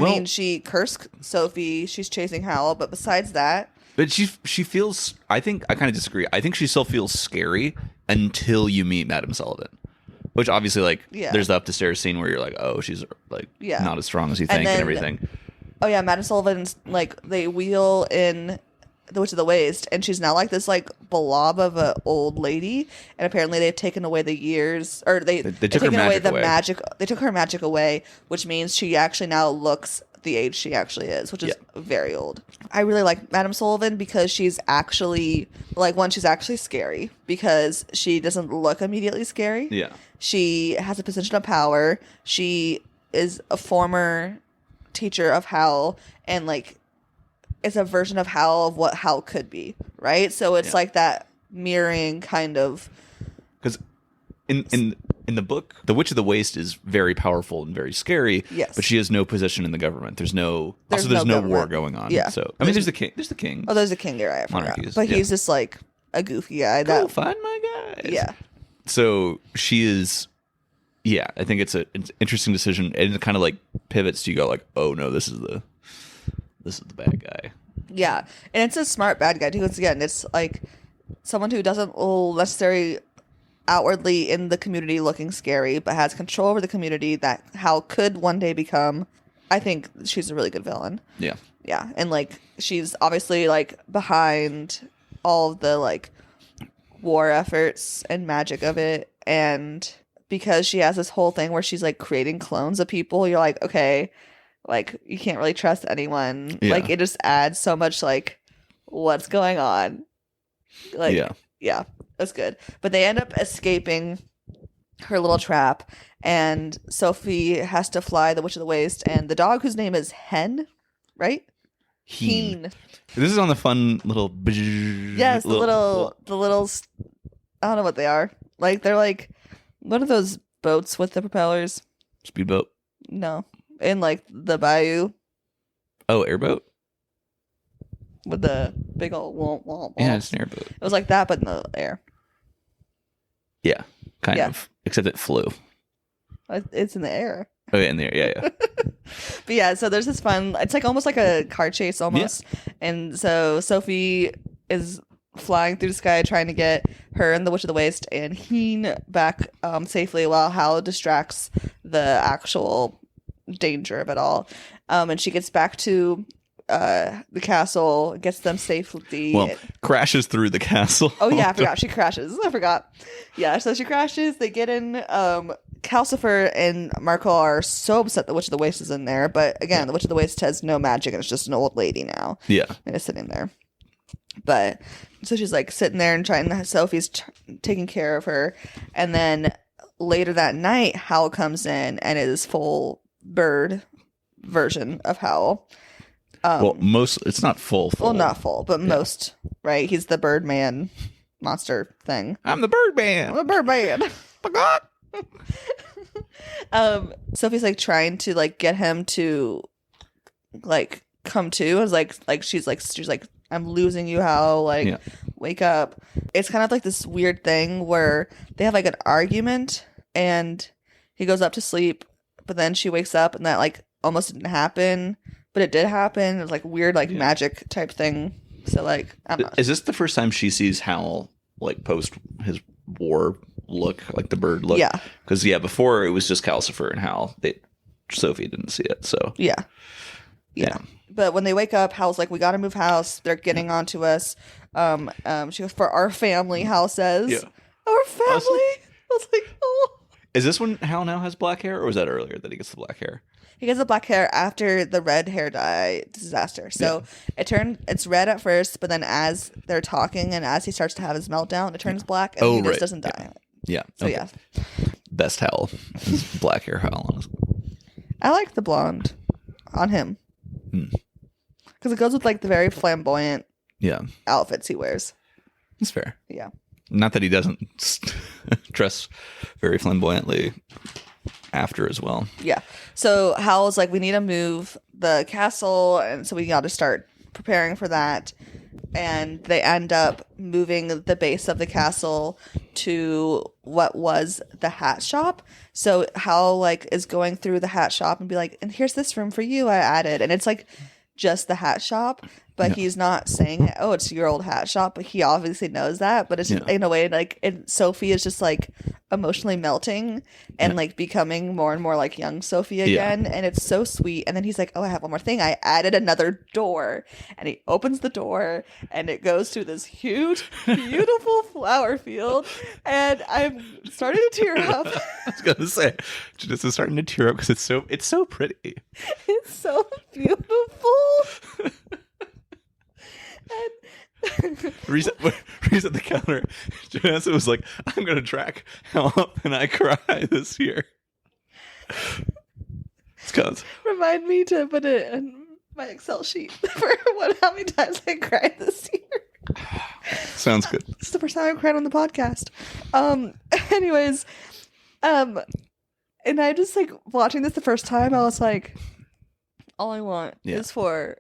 mean, she cursed Sophie. She's chasing Howl, but besides that... But she feels... I think... I kind of disagree. I think she still feels scary until you meet Madame Sullivan. Which obviously, like, there's the up-the-stairs scene where you're like, oh, she's, like, not as strong as you think and everything. Oh, yeah, Madame Sullivan's, like, they wheel in the Witch of the Waste, and she's now, like, this, like, blob of an old lady, and apparently they've taken away the years... Or they've taken away the magic... They took her magic away, which means she actually now looks... the age she actually is, which is very old. I really like Madame Sullivan because she's actually, like, she's actually scary because she doesn't look immediately scary. Yeah. She has a position of power. She is a former teacher of Howl and, like, it's a version of Howl of what Howl could be, right? So it's like that mirroring kind of... Because in the book, the Witch of the Waste is very powerful and very scary. Yes. But she has no position in the government. There's no war going on. Yeah. So I mean, there's the king. There's the king. Oh, there's a king there. I forgot. But he's just like a goofy guy. Go find my guys. Yeah. So she is. Yeah, I think it's an interesting decision, and it kind of like pivots to you go like, oh no, this is the bad guy. Yeah, and it's a smart bad guy too. Because again, it's like someone who doesn't necessarily outwardly in the community looking scary, but has control over the community that Howl could one day become. I think she's a really good villain. Yeah. Yeah. And, like, she's obviously, like, behind all of the, like, war efforts and magic of it. And because she has this whole thing where she's, like, creating clones of people, you're like, okay, like, you can't really trust anyone. Yeah. Like, it just adds so much, like, what's going on? Like, yeah. That's good. But they end up escaping her little trap, and Sophie has to fly the Witch of the Waste, and the dog whose name is Hen, right? Heen. This is on the fun little. Yes, the little. I don't know what they are. Like they're like, what are those boats with the propellers? Speedboat. No, in like the bayou. Oh, airboat. With the big old womp womp. Yeah, it's an airboat. It was like that, but in the air. Yeah, kind of. Except it flew. It's in the air. Oh, yeah, in the air. Yeah. But yeah, so there's this fun. It's like almost like a car chase almost. Yeah. And so Sophie is flying through the sky trying to get her and the Witch of the Waste and Heen back safely while Howl distracts the actual danger of it all. And she gets back to the castle, gets them safely. Well, crashes through the castle. Oh yeah, I forgot. She crashes. I forgot. Yeah, so she crashes. They get in. Calcifer and Marco are so upset the Witch of the Waste is in there. But again, the Witch of the Waste has no magic and it's just an old lady now. Yeah. And it's sitting there. But so she's like sitting there and trying. Sophie's taking care of her. And then later that night, Howl comes in and it is full bird version of Howl. Well, it's not full. Well, not full, but most, right? He's the Birdman monster thing. I'm the Birdman. I'm the Birdman. Sophie's like trying to like get him to like come to. I was like she's like I'm losing you, Howl. Like wake up. It's kind of like this weird thing where they have like an argument and he goes up to sleep, but then she wakes up and that like almost didn't happen. But it did happen. It was like weird, like magic type thing. So like, I'm not. Is this the first time she sees Howl like post his war look, like the bird look? Yeah. Because before it was just Calcifer and Howl. Sophie didn't see it. So yeah. But when they wake up, Howl's like, "We got to move house. They're getting onto us." She goes, "For our family," Howl says. Yeah. Our family. I was like, oh. Is this when Howl now has black hair, or was that earlier that he gets the black hair? He gets the black hair after the red hair dye disaster. So it's red at first, but then as they're talking and as he starts to have his meltdown, it turns black and he just doesn't die. Yeah. So okay. Best Howl. Black hair Howl. I like the blonde on him. Because it goes with like the very flamboyant outfits he wears. That's fair. Yeah. Not that he doesn't dress very flamboyantly after as well. Yeah. So Howl's like, we need to move the castle, and so we got to start preparing for that. And they end up moving the base of the castle to what was the hat shop. So Howl like is going through the hat shop and be like, and here's this room for you I added. And it's like just the hat shop, but he's not saying, oh, it's your old hat shop, but he obviously knows that. But it's just, in a way like Sophie is just like emotionally melting and like becoming more and more like young Sophie again, and it's so sweet. And then he's like, oh, I have one more thing, I added another door, and he opens the door and it goes to this huge beautiful flower field, and I'm starting to tear up. I was gonna say, Jenessa's starting to tear up because it's so pretty. It's so beautiful. And Reese at the counter, Jenessa was like, I'm going to track how often I cry this year. Remind me to put it in my Excel sheet for how many times I cried this year. Sounds good. It's the first time I cried on the podcast. Anyways, and I just like watching this the first time, I was like, all I want is for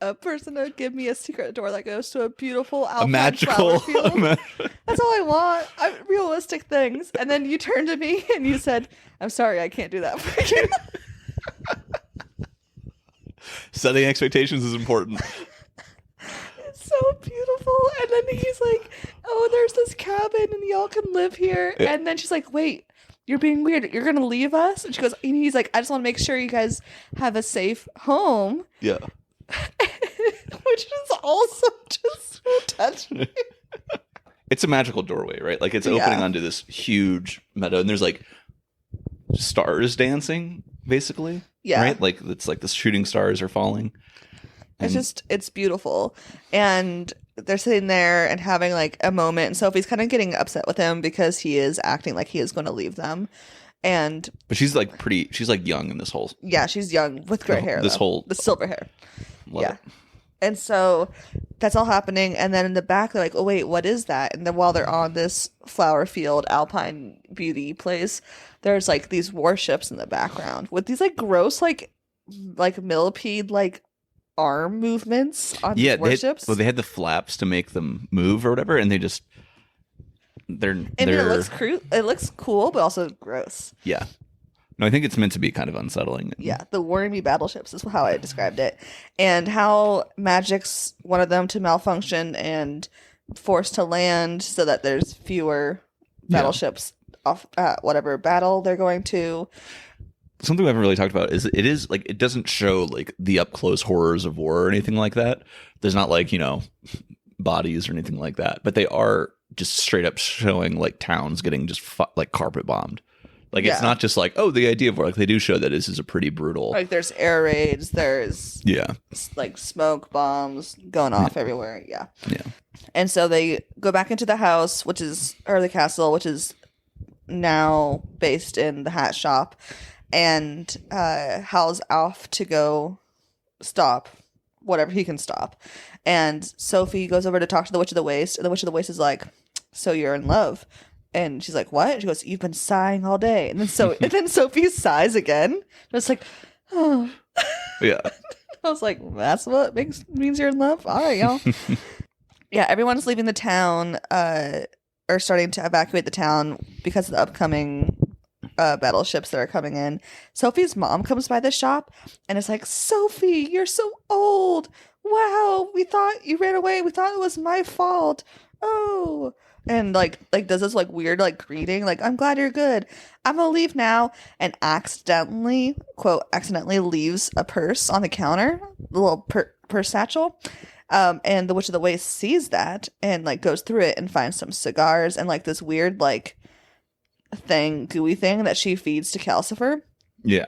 a person to give me a secret door that goes to a beautiful alpine flower field. That's all I want. Realistic things. And then you turned to me and you said, I'm sorry, I can't do that for you. Setting expectations is important. It's so beautiful. And then he's like, oh, there's this cabin and y'all can live here. Yeah. And then she's like, wait, you're being weird. You're going to leave us? And she goes, and he's like, I just want to make sure you guys have a safe home. Yeah. Which is also just so touching. It's a magical doorway, right? Like it's opening onto this huge meadow, and there's like stars dancing, basically. Yeah. Right? Like it's like the shooting stars are falling. It's beautiful. And they're sitting there and having like a moment, and Sophie's kind of getting upset with him because he is acting like he is going to leave them. And But she's like she's like young in this whole. yeah, she's young with gray hair. The silver hair. Yeah. It. And so that's all happening. And then in the back, they're like, oh, wait, what is that? And then while they're on this flower field, Alpine Beauty place, there's like these warships in the background with these like gross, like millipede, like arm movements on these warships. They had the flaps to make them move or whatever. And they just, it looks cool, but also gross. Yeah. No, I think it's meant to be kind of unsettling. Yeah, the wormy battleships is how I described it. And how magic's one of them to malfunction and forced to land so that there's fewer battleships off at whatever battle they're going to. Something we haven't really talked about is it doesn't show like the up close horrors of war or anything like that. There's not like, bodies or anything like that, but they are just straight up showing like towns getting just like carpet bombed. Like, it's not just like, oh, the idea of war. Like, they do show that this is a pretty brutal. Like, there's air raids, there's like smoke bombs going off everywhere. Yeah. And so they go back into the house, or the castle, which is now based in the hat shop. And Howl's off to go stop whatever he can stop. And Sophie goes over to talk to the Witch of the Waste. And the Witch of the Waste is like, so you're in love. And she's like, what? She goes, you've been sighing all day. And then Sophie sighs again. It's like, oh. Yeah. I was like, that's what means you're in love? All right, y'all. Yeah, everyone's leaving the town, or starting to evacuate the town because of the upcoming battleships that are coming in. Sophie's mom comes by the shop and is like, Sophie, you're so old. Wow, we thought you ran away. We thought it was my fault. Oh. And like does this like weird like greeting, like, I'm glad you're good, I'm gonna leave now, and accidentally leaves a purse on the counter, the little purse satchel. And the Witch of the Waste sees that and like goes through it and finds some cigars and like this weird like gooey thing that she feeds to Calcifer. Yeah.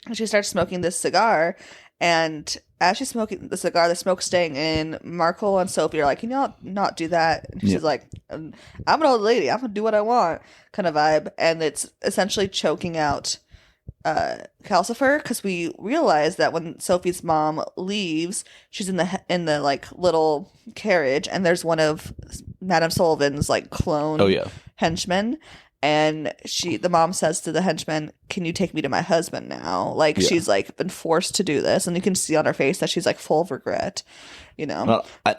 And she starts smoking this cigar, and as she's smoking the cigar, the smoke's staying in. Markle and Sophie are like, can you not do that? And she's like, I'm an old lady, I'm gonna do what I want, kind of vibe. And it's essentially choking out Calcifer, because we realize that when Sophie's mom leaves, she's in the like little carriage, and there's one of Madame Sullivan's like clone henchmen. And the mom says to the henchman, can you take me to my husband now? Like, she's like been forced to do this. And you can see on her face that she's like full of regret, Well, I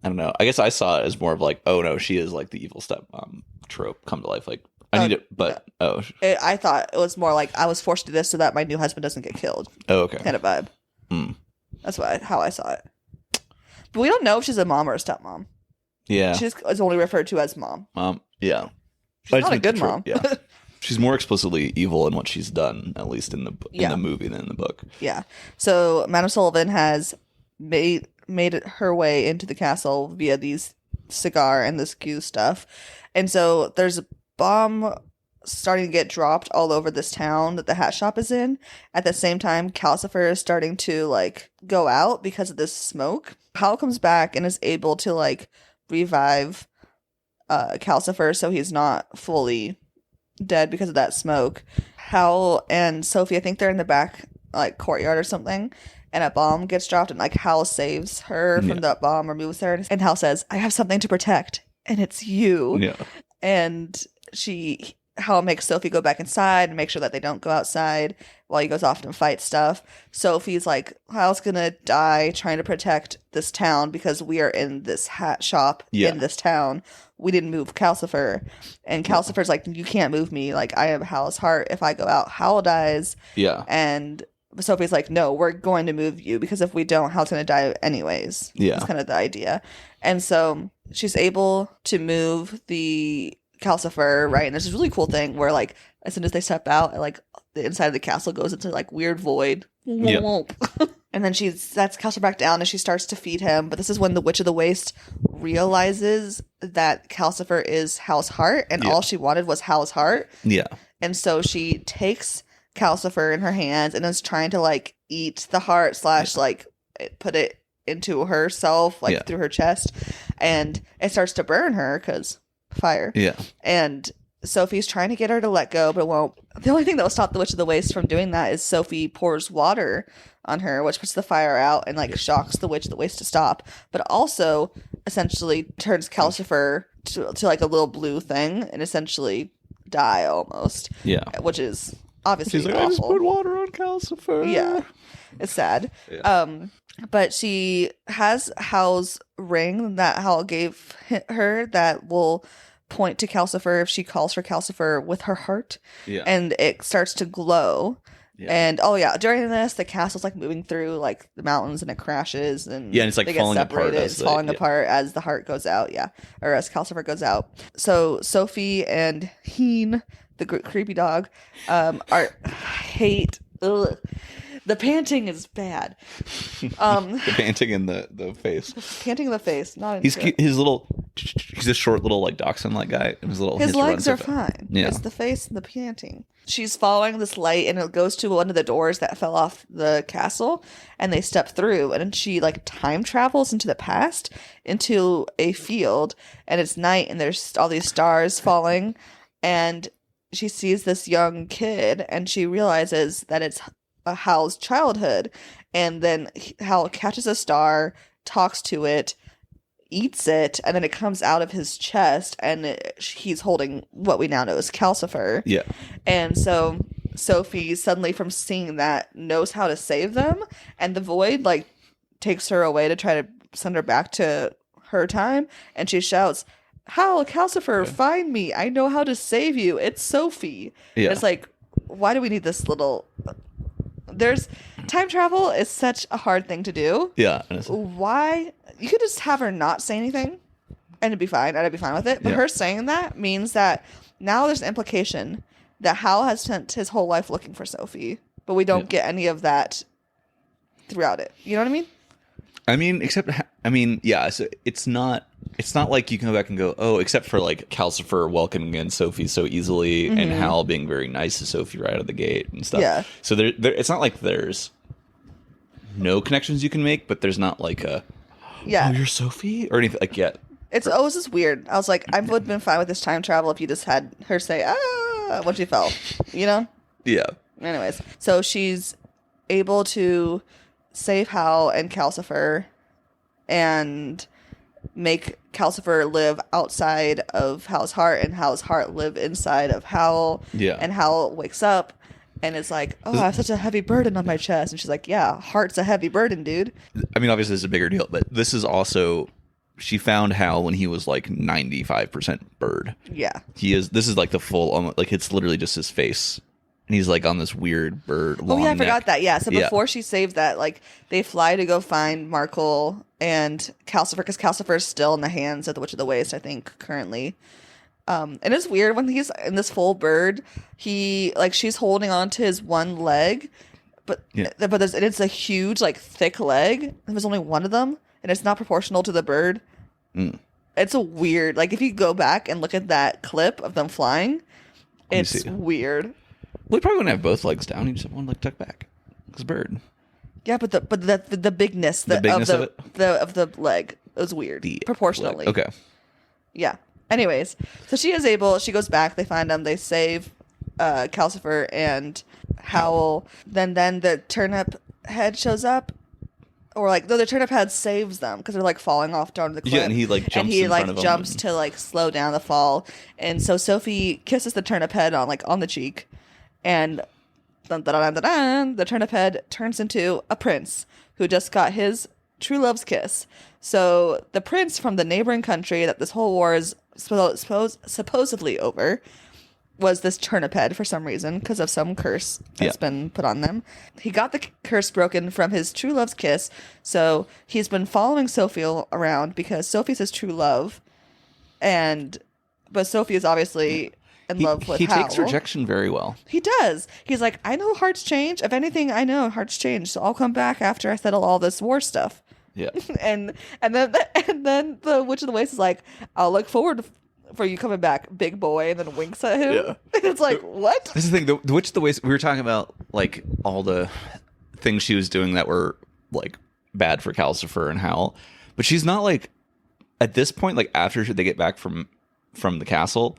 don't know. I guess I saw it as more of like, oh no, she is like the evil stepmom trope come to life. Like, I need it, but I thought it was more like I was forced to do this so that my new husband doesn't get killed. Oh, okay. Kind of vibe. That's how I saw it. But we don't know if she's a mom or a stepmom. Yeah. She's only referred to as mom. Yeah. She's not a good mom. Yeah. She's more explicitly evil in what she's done, at least in the movie than in the book. Yeah. So Madame Sullivan has made her way into the castle via these cigar and this goo stuff. And so there's a bomb starting to get dropped all over this town that the hat shop is in. At the same time, Calcifer is starting to like go out because of this smoke. Howl comes back and is able to like revive Calcifer, so he's not fully dead because of that smoke. Howl and Sophie, I think they're in the back like courtyard or something, and a bomb gets dropped, and like Howl saves her from that bomb, removes her, and Howl says, I have something to protect, and it's you. Yeah. And Howl makes Sophie go back inside and make sure that they don't go outside while he goes off and fights stuff. Sophie's like, Howl's gonna die trying to protect this town because we are in this hat shop in this town. We didn't move Calcifer. And Calcifer's like, you can't move me. Like, I am Howl's heart. If I go out, Howl dies. Yeah. And Sophie's like, no, we're going to move you, because if we don't, Howl's gonna die anyways. Yeah. That's kind of the idea. And so she's able to move the Calcifer, right? And there's this really cool thing where like as soon as they step out, like the inside of the castle goes into like weird void. And then that's Calcifer back down and she starts to feed him. But this is when the Witch of the Waste realizes that Calcifer is Howl's heart, and all she wanted was Howl's heart. Yeah. And so she takes Calcifer in her hands and is trying to like eat the heart / like put it into herself, like through her chest, and it starts to burn her because fire. Yeah. And Sophie's trying to get her to let go, but won't. The only thing that will stop the Witch of the Waste from doing that is Sophie pours water on her, which puts the fire out and like shocks the Witch of the Waste to stop, but also essentially turns Calcifer to like a little blue thing and essentially die almost. Yeah. Which is obviously She's like, awful. I just put water on Calcifer. Yeah. It's sad. Yeah. But she has Howl's ring that Howl gave her that will point to Calcifer if she calls for Calcifer with her heart. Yeah. And it starts to glow. Yeah. And during this, the castle's like moving through like the mountains and it crashes and it's like falling apart. It's falling apart as the heart goes out. Yeah. Or as Calcifer goes out. So Sophie and Heen, the creepy dog, hate. Ugh. The panting is bad. The panting in the face. Panting in the face. He's a short little like dachshund like guy. His legs are fine. Yeah. It's the face and the panting. She's following this light and it goes to one of the doors that fell off the castle and they step through and she like time travels into the past into a field and it's night and there's all these stars falling and she sees this young kid and she realizes that it's Howl's childhood, and then Howl catches a star, talks to it, eats it, and then it comes out of his chest, and he's holding what we now know as Calcifer. Yeah. And so Sophie suddenly, from seeing that, knows how to save them, and the void like takes her away to try to send her back to her time, and she shouts, "Howl, Calcifer, find me! I know how to save you. It's Sophie." Yeah. And it's like, why do we need this little? There's time travel is such a hard thing to do. Yeah. Why? You could just have her not say anything and it'd be fine. I'd be fine with it. But her saying that means that now there's an implication that Howl has spent his whole life looking for Sophie, but we don't get any of that throughout it. You know what I mean? So it's not like you can go back and go, oh, except for like Calcifer welcoming in Sophie so easily and Howl being very nice to Sophie right out of the gate and stuff. Yeah. So there it's not like there's no connections you can make, but there's not like oh, you're Sophie or anything like yet. It's always just weird. I was like, I would have been fine with this time travel if you just had her say, when she fell, you know? Yeah. Anyways, so she's able to save Howl and Calcifer and make Calcifer live outside of Howl's heart and Howl's heart live inside of Howl. Yeah. And Howl wakes up and is like, oh, I have such a heavy burden on my chest. And she's like, yeah, heart's a heavy burden, dude. I mean, obviously it's a bigger deal, but this is also, she found Howl when he was like 95% bird. Yeah. This is like the full, like it's literally just his face. And he's like on this weird bird. Oh yeah, I forgot that. Yeah. So before she saved that, like they fly to go find Markle and Calcifer because Calcifer is still in the hands of the Witch of the Waste, I think, currently. And it's weird when he's in this full bird. She's holding on to his one leg, but it's a huge like thick leg. And there's only one of them, and it's not proportional to the bird. Mm. It's a weird. Like if you go back and look at that clip of them flying, it's weird. Well, he probably wouldn't have both legs down. He just have one leg tucked back. It's a bird. Yeah, but the bigness, of the leg is weird. Proportionally. Okay. Yeah. Anyways, so she goes back, they find them, they save Calcifer and Howl. Then the turnip head shows up. Or like the turnip head saves them because they're like falling off down the cliff. Yeah, and he like jumps to like slow down the fall. And so Sophie kisses the turnip head on the cheek. And the turnip head turns into a prince who just got his true love's kiss. So the prince from the neighboring country that this whole war is supposedly over was this turnip head for some reason because of some curse that's been put on them. He got the curse broken from his true love's kiss. So he's been following Sophie around because Sophie's his true love. But Sophie is obviously in love with Howl. He takes rejection very well. He does. He's like, I know hearts change. If anything, I know hearts change. So I'll come back after I settle all this war stuff. Yeah. and then the Witch of the Waste is like, I'll look forward for you coming back, big boy, and then winks at him. Yeah. It's like, what? This is the thing. The Witch of the Waste, we were talking about like all the things she was doing that were like bad for Calcifer and Howl, but she's not like at this point, like after they get back from the castle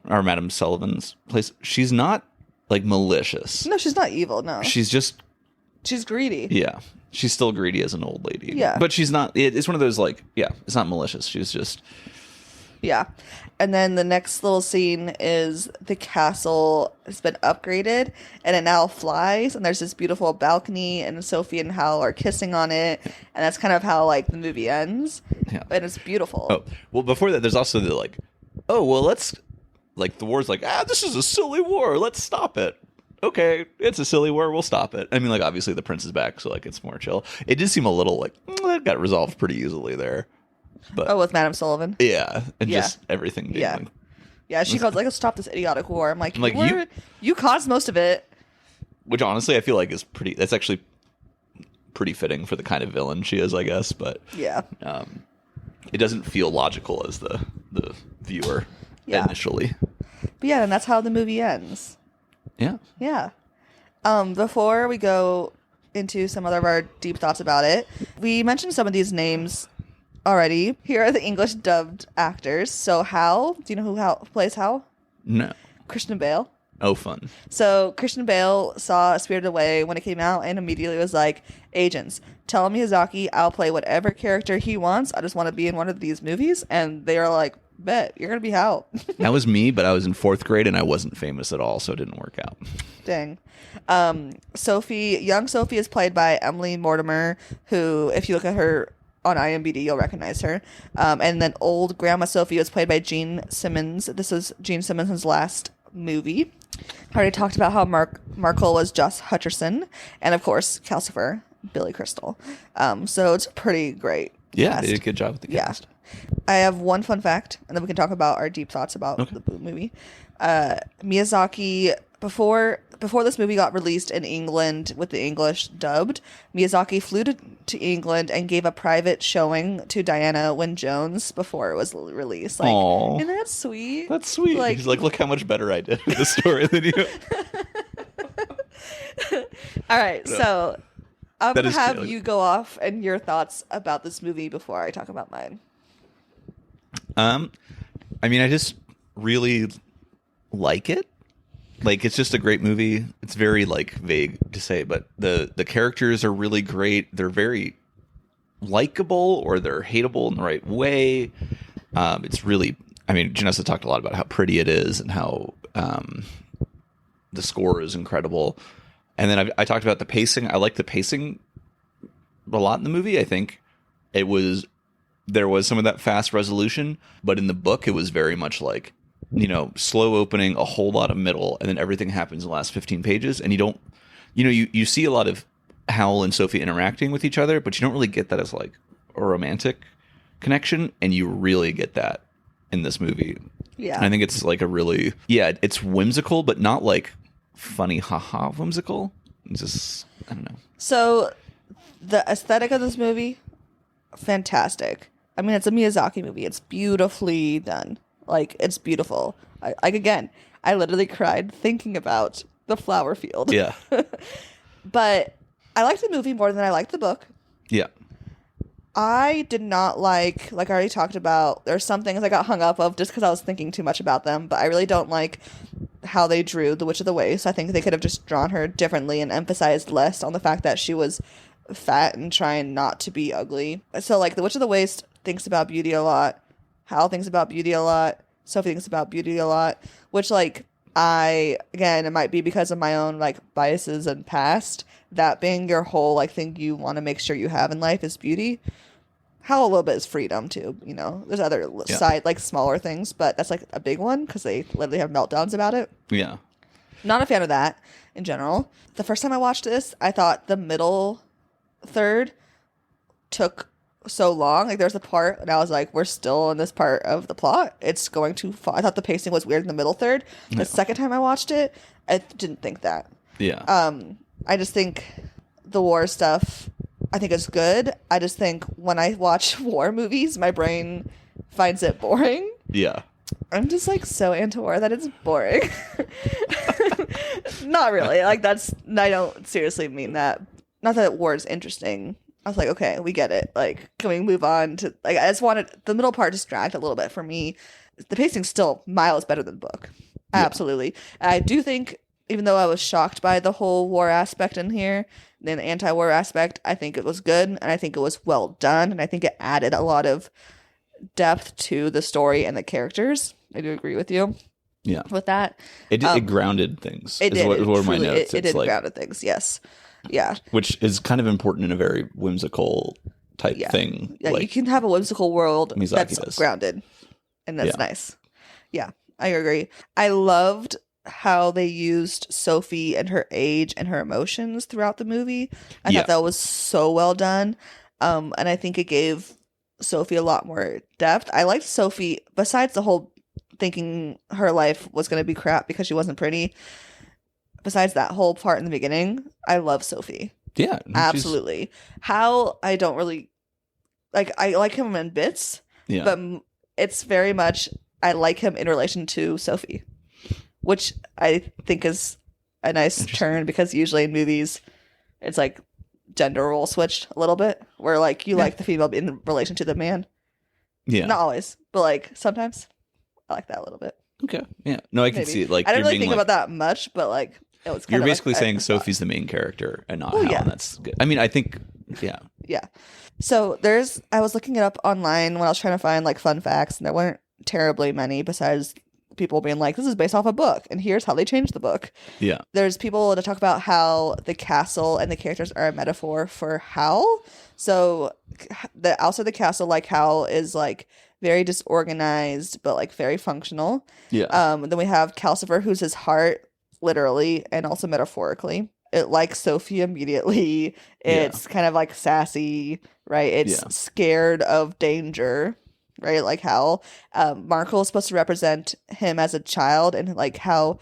or Madame Sullivan's place, she's not like malicious. No, she's not evil. No, She's greedy. yeah. She's still greedy as an old lady. Yeah. But she's not, it's one of those like, yeah, it's not malicious. She's just. Yeah. And then the next little scene is the castle has been upgraded and it now flies. And there's this beautiful balcony and Sophie and Hal are kissing on it. And that's kind of how like the movie ends. Yeah. And it's beautiful. Oh, well, before that, there's also the like, oh, well, let's, like, the war's like, this is a silly war. Let's stop it. Okay, it's a silly war. We'll stop it. I mean, like, obviously the prince is back, so, like, it's more chill. It did seem a little, like, that got resolved pretty easily there. But with Madame Sullivan? Yeah, and just everything being like... Yeah, she goes, like, let's stop this idiotic war. I'm like, you... You caused most of it. Which, honestly, I feel like is pretty... That's actually pretty fitting for the kind of villain she is, I guess, but... Yeah. It doesn't feel logical as the viewer initially. But yeah, and that's how the movie ends. Yeah. Yeah. Before we go into some other of our deep thoughts about it, we mentioned some of these names already. Here are the English dubbed actors. So Howl, do you know who plays Howl? No. Christian Bale. Oh, fun. So Christian Bale saw Spirited Away when it came out and immediately was like, agents, tell Miyazaki I'll play whatever character he wants. I just want to be in one of these movies. And they are like, bet, you're going to be Howl. That was me, but I was in 4th grade and I wasn't famous at all, so it didn't work out. Dang. Young Sophie is played by Emily Mortimer, who, if you look at her on IMDb, you'll recognize her. And then old Grandma Sophie was played by Gene Simmons. This is Gene Simmons' last movie. I already talked about how Markle was Josh Hutcherson, and of course, Calcifer, Billy Crystal. So it's pretty great. Yeah, cast. they did a good job with the cast. I have one fun fact, and then we can talk about our deep thoughts about the movie. Miyazaki, before this movie got released in England with the English dubbed, Miyazaki flew to England and gave a private showing to Diana Wynne-Jones before it was released. Like, aww. Isn't that sweet? That's sweet. Like, he's like, look how much better I did with the story than you. All right, so I'm going to have cute. you go off and your thoughts about this movie before I talk about mine. I mean, I just really like it. Like, it's just a great movie. It's very, like, vague to say, but the characters are really great. They're very likable, or they're hateable in the right way. It's really, I mean, Jenessa talked a lot about how pretty it is and how the score is incredible. And then I talked about the pacing. I like the pacing a lot in the movie. I think there was some of that fast resolution, but in the book, it was very much like, you know, slow opening, a whole lot of middle, and then everything happens in the last 15 pages. And you don't, you know, you see a lot of Howl and Sophie interacting with each other, but you don't really get that as like a romantic connection. And you really get that in this movie. Yeah. And I think it's like it's whimsical, but not like funny, haha, whimsical. It's just, I don't know. So the aesthetic of this movie, fantastic. I mean, it's a Miyazaki movie. It's beautifully done. Like, it's beautiful. I literally cried thinking about the flower field. Yeah. But I liked the movie more than I liked the book. Yeah. I did not like I already talked about, there's some things I got hung up of just because I was thinking too much about them, but I really don't like how they drew the Witch of the Waste. I think they could have just drawn her differently and emphasized less on the fact that she was fat and trying not to be ugly. So, like, the Witch of the Waste thinks about beauty a lot. Hal thinks about beauty a lot. Sophie thinks about beauty a lot, which, like, it might be because of my own, like, biases and past, that being your whole, like, thing you want to make sure you have in life is beauty. How a little bit is freedom, too, you know? There's other side, like, smaller things, but that's, like, a big one because they literally have meltdowns about it. Yeah. Not a fan of that in general. The first time I watched this, I thought the middle third took so long. Like, there's a part and I was like, we're still in this part of the plot, it's going too far. I thought the pacing was weird in the middle third. The second time I watched it, I didn't think that. I just think the war stuff, I think it's good. I just think when I watch war movies, my brain finds it boring. Yeah. I'm just, like, so anti-war that it's boring. Not really. Like, I don't seriously mean that. Not that war is interesting. I was like, okay, we get it. Like, can we move on to like? I just wanted the middle part just dragged a little bit for me. The pacing's still miles better than the book, Yeah. absolutely. I do think, even though I was shocked by the whole war aspect in here, then the anti-war aspect, I think it was good, and I think it was well done, and I think it added a lot of depth to the story and the characters. I do agree with you. Yeah. With that, It grounded things. it did. What were my Truly, notes? It It's did like, grounded things. Yes. Yeah. which is kind of important in a very whimsical type thing. Yeah, like, you can have a whimsical world Miyazaki that's does. grounded, and that's Yeah. nice. Yeah, I agree. I loved how they used Sophie and her age and her emotions throughout the movie. I Yeah. thought that was so well done, and I think it gave Sophie a lot more depth. I liked Sophie, besides the whole thinking her life was going to be crap because she wasn't pretty. Besides that whole part in the beginning, I love Sophie. Yeah. She's- Absolutely. How I don't really like. I like him in bits, Yeah. but it's very much I like him in relation to Sophie, which I think is a nice Interesting. turn because usually in movies it's like gender role switched a little bit, where like you Yeah. like the female in relation to the man. yeah. Not always, but like sometimes I like that a little bit. Okay. Yeah. No, I can Maybe. see it. Like, I didn't you're really being think like, about that much, but like it was. Kind you're of basically like, saying I thought. Sophie's the main character and not Oh, Hal. yeah. And that's good. I mean, I think, yeah. Yeah. So I was looking it up online when I was trying to find like fun facts, and there weren't terribly many besides people being like, this is based off a book, and here's how they changed the book. Yeah. There's people to talk about how the castle and the characters are a metaphor for Howl. So outside the castle, like Howl is like very disorganized, but like very functional. Yeah. Then we have Calcifer, who's his heart, literally and also metaphorically. It likes Sophie immediately. It's kind of like sassy, right? It's Yeah. scared of danger, right? Like Howl. Markle is supposed to represent him as a child and like how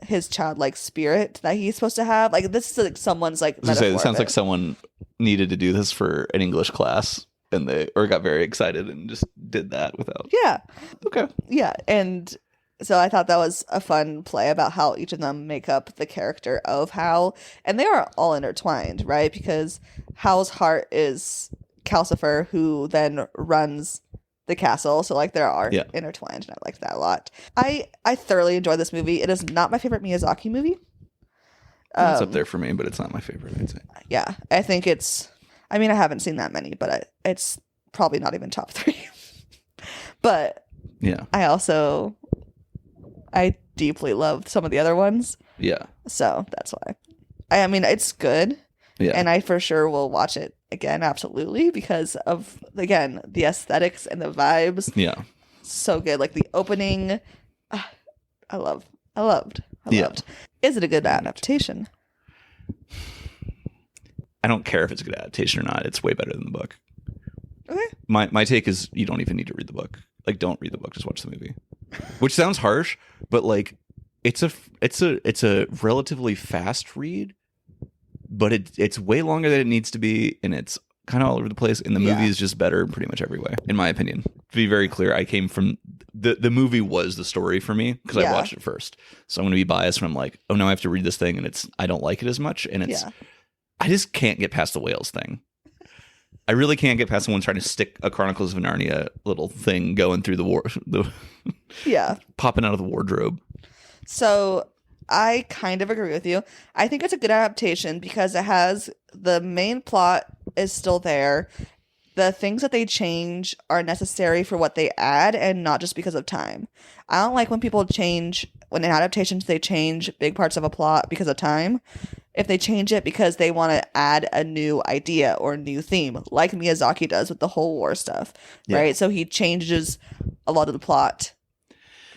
his childlike spirit that he's supposed to have. Like this is like someone's like I was gonna say, metaphor it sounds of like someone needed to do this for an English class and they got very excited and just did that without. Yeah. Okay. Yeah, and so I thought that was a fun play about how each of them make up the character of Howl, and they are all intertwined, right? Because Howl's heart is Calcifer, who then runs the castle, so like they are intertwined, and I like that a lot. I thoroughly enjoyed this movie. It is not my favorite Miyazaki movie. It's up there for me, but it's not my favorite, I'd say. Yeah, I think it's. I mean, I haven't seen that many, but it's probably not even top 3. But Yeah. I deeply loved some of the other ones, Yeah. so that's why. I mean, it's good, Yeah. and I for sure will watch it again, absolutely, because of again the aesthetics and the vibes. Yeah. So good, like the opening. I loved. Yeah. Is it a good adaptation? I don't care if it's a good adaptation or not. It's way better than the book. Okay. My take is you don't even need to read the book. Like, don't read the book. Just watch the movie. Which sounds harsh, but like, it's a relatively fast read, but it's way longer than it needs to be, and it's kind of all over the place. And the movie is just better in pretty much every way, in my opinion. To be very clear, I came from the movie was the story for me because I watched it first. So I'm going to be biased when I'm like, oh no, I have to read this thing, and I don't like it as much, and I just can't get past the whales thing. I really can't get past someone trying to stick a Chronicles of Narnia little thing going through the popping out of the wardrobe. So I kind of agree with you. I think it's a good adaptation because it has the main plot is still there. The things that they change are necessary for what they add and not just because of time. I don't like when people change, when in adaptations they change big parts of a plot because of time. If they change it because they want to add a new idea or a new theme, like Miyazaki does with the whole war stuff, right? So he changes a lot of the plot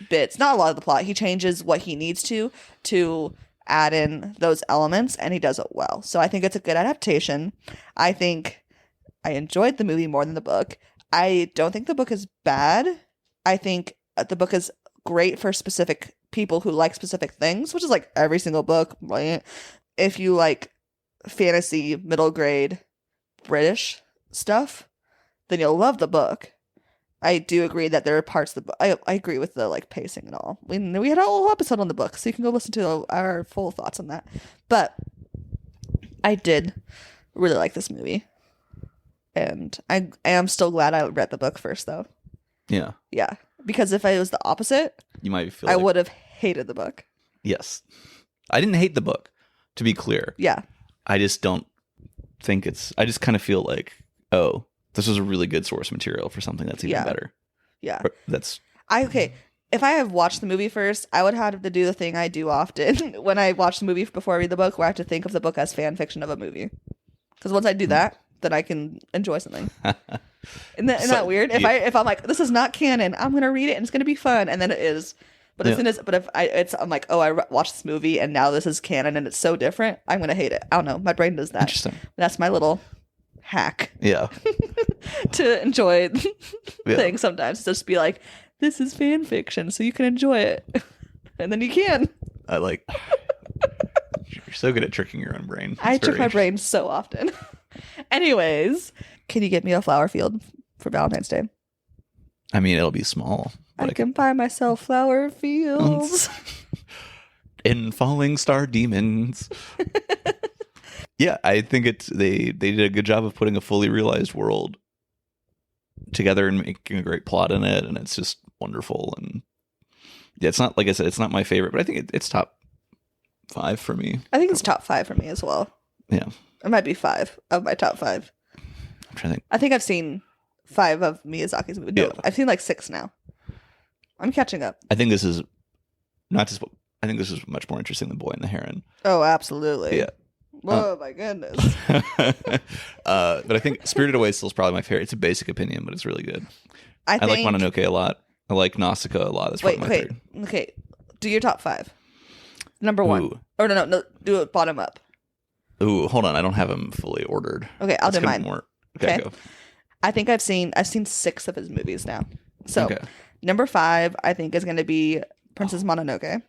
bits, not a lot of the plot. He changes what he needs to add in those elements, and he does it well. So I think it's a good adaptation. I think I enjoyed the movie more than the book. I don't think the book is bad. I think the book is great for specific people who like specific things, which is like every single book, right? If you like fantasy, middle grade, British stuff, then you'll love the book. I do agree that there are parts of the book. I agree with the like pacing and all. We had a whole episode on the book, so you can go listen to our full thoughts on that. But I did really like this movie. And I am still glad I read the book first, though. Yeah. Yeah. Because if it was the opposite, You might feel I would have hated the book. Yes. I didn't hate the book, to be clear. Yeah. I just don't think I just kind of feel like, oh, this was a really good source material for something that's even better. Yeah. Okay. If I have watched the movie first, I would have to do the thing I do often when I watch the movie before I read the book, where I have to think of the book as fan fiction of a movie. Because once I do that, then I can enjoy something. Isn't that weird? If I'm like, this is not canon, I'm gonna read it and it's gonna be fun, and then it is. But I'm like, oh, I watched this movie and now this is canon and it's so different, I'm gonna hate it. I don't know. My brain does that. Interesting. That's my little hack. Yeah. To enjoy things sometimes. Just be like, this is fan fiction, so you can enjoy it, and then you can. You're so good at tricking your own brain. I trick my brain so often. Anyways, can you get me a flower field for Valentine's Day? I mean, it'll be small. I can buy myself flower fields. In falling star demons. Yeah, I think they did a good job of putting a fully realized world together and making a great plot in it, and it's just wonderful. And yeah, it's not, like I said, it's not my favorite, but I think it's top 5 for me. I think it's top 5 for me as well. Yeah, it might be 5 of my top 5. I'm trying to think. I think I've seen 5 of Miyazaki's movies. No, I've seen like 6 now. I'm catching up. I think this is much more interesting than Boy and the Heron. Oh, absolutely. Yeah. Oh my goodness. But I think Spirited Away still is probably my favorite. It's a basic opinion, but it's really good. I like Mononoke a lot. I like Nausicaa a lot. That's probably my third. Okay. Do your top 5. Number 1. Ooh. Or no. Do it bottom up. Ooh, hold on. I don't have them fully ordered. Okay, I'll do mine. Okay, go. I think I've seen 6 of his movies now. So number 5, I think, is going to be Princess Mononoke.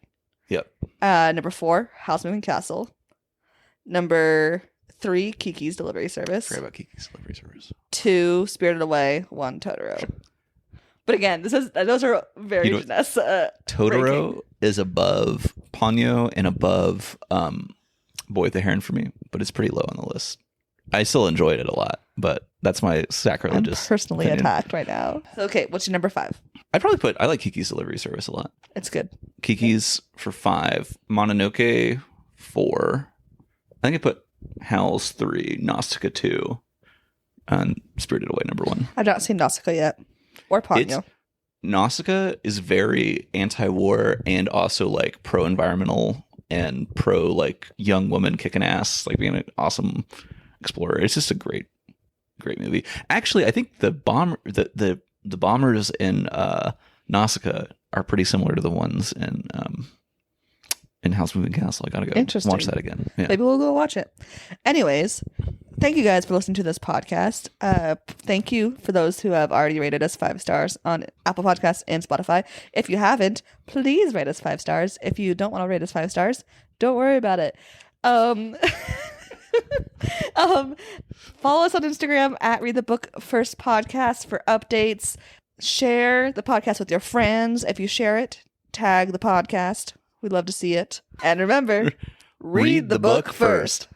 Yep. Number 4, Howl's Moving Castle. Number 3, Kiki's Delivery Service. I forgot about Kiki's Delivery Service. 2, Spirited Away. 1, Totoro. But again, those are very Jenessa. Totoro ranking. is above Ponyo and above Boy with the Heron for me, but it's pretty low on the list. I still enjoyed it a lot, but that's my sacrilegious. I'm personally opinion. Attacked right now. So, okay, what's your number 5? I like Kiki's Delivery Service a lot. It's good. Kiki's for 5, Mononoke 4. I think I put Howl's 3, Nausicaa 2, and Spirited Away number 1. I've not seen Nausicaa yet, or Ponyo. Nausicaa is very anti-war and also like pro-environmental and pro like young woman kicking ass, like being an awesome explorer. It's just a great movie. Actually, I think the bombers in Nausicaa are pretty similar to the ones in Howl's Moving Castle. I gotta go watch that again. Yeah. Maybe we'll go watch it. Anyways, thank you guys for listening to this podcast. Thank you for those who have already rated us 5 stars on Apple Podcasts and Spotify. If you haven't, please rate us 5 stars. If you don't want to rate us 5 stars, don't worry about it. Follow us on Instagram at Read the Book First Podcast for updates. Share the podcast with your friends. If you share it, tag the podcast. We'd love to see it. And remember, read the book first.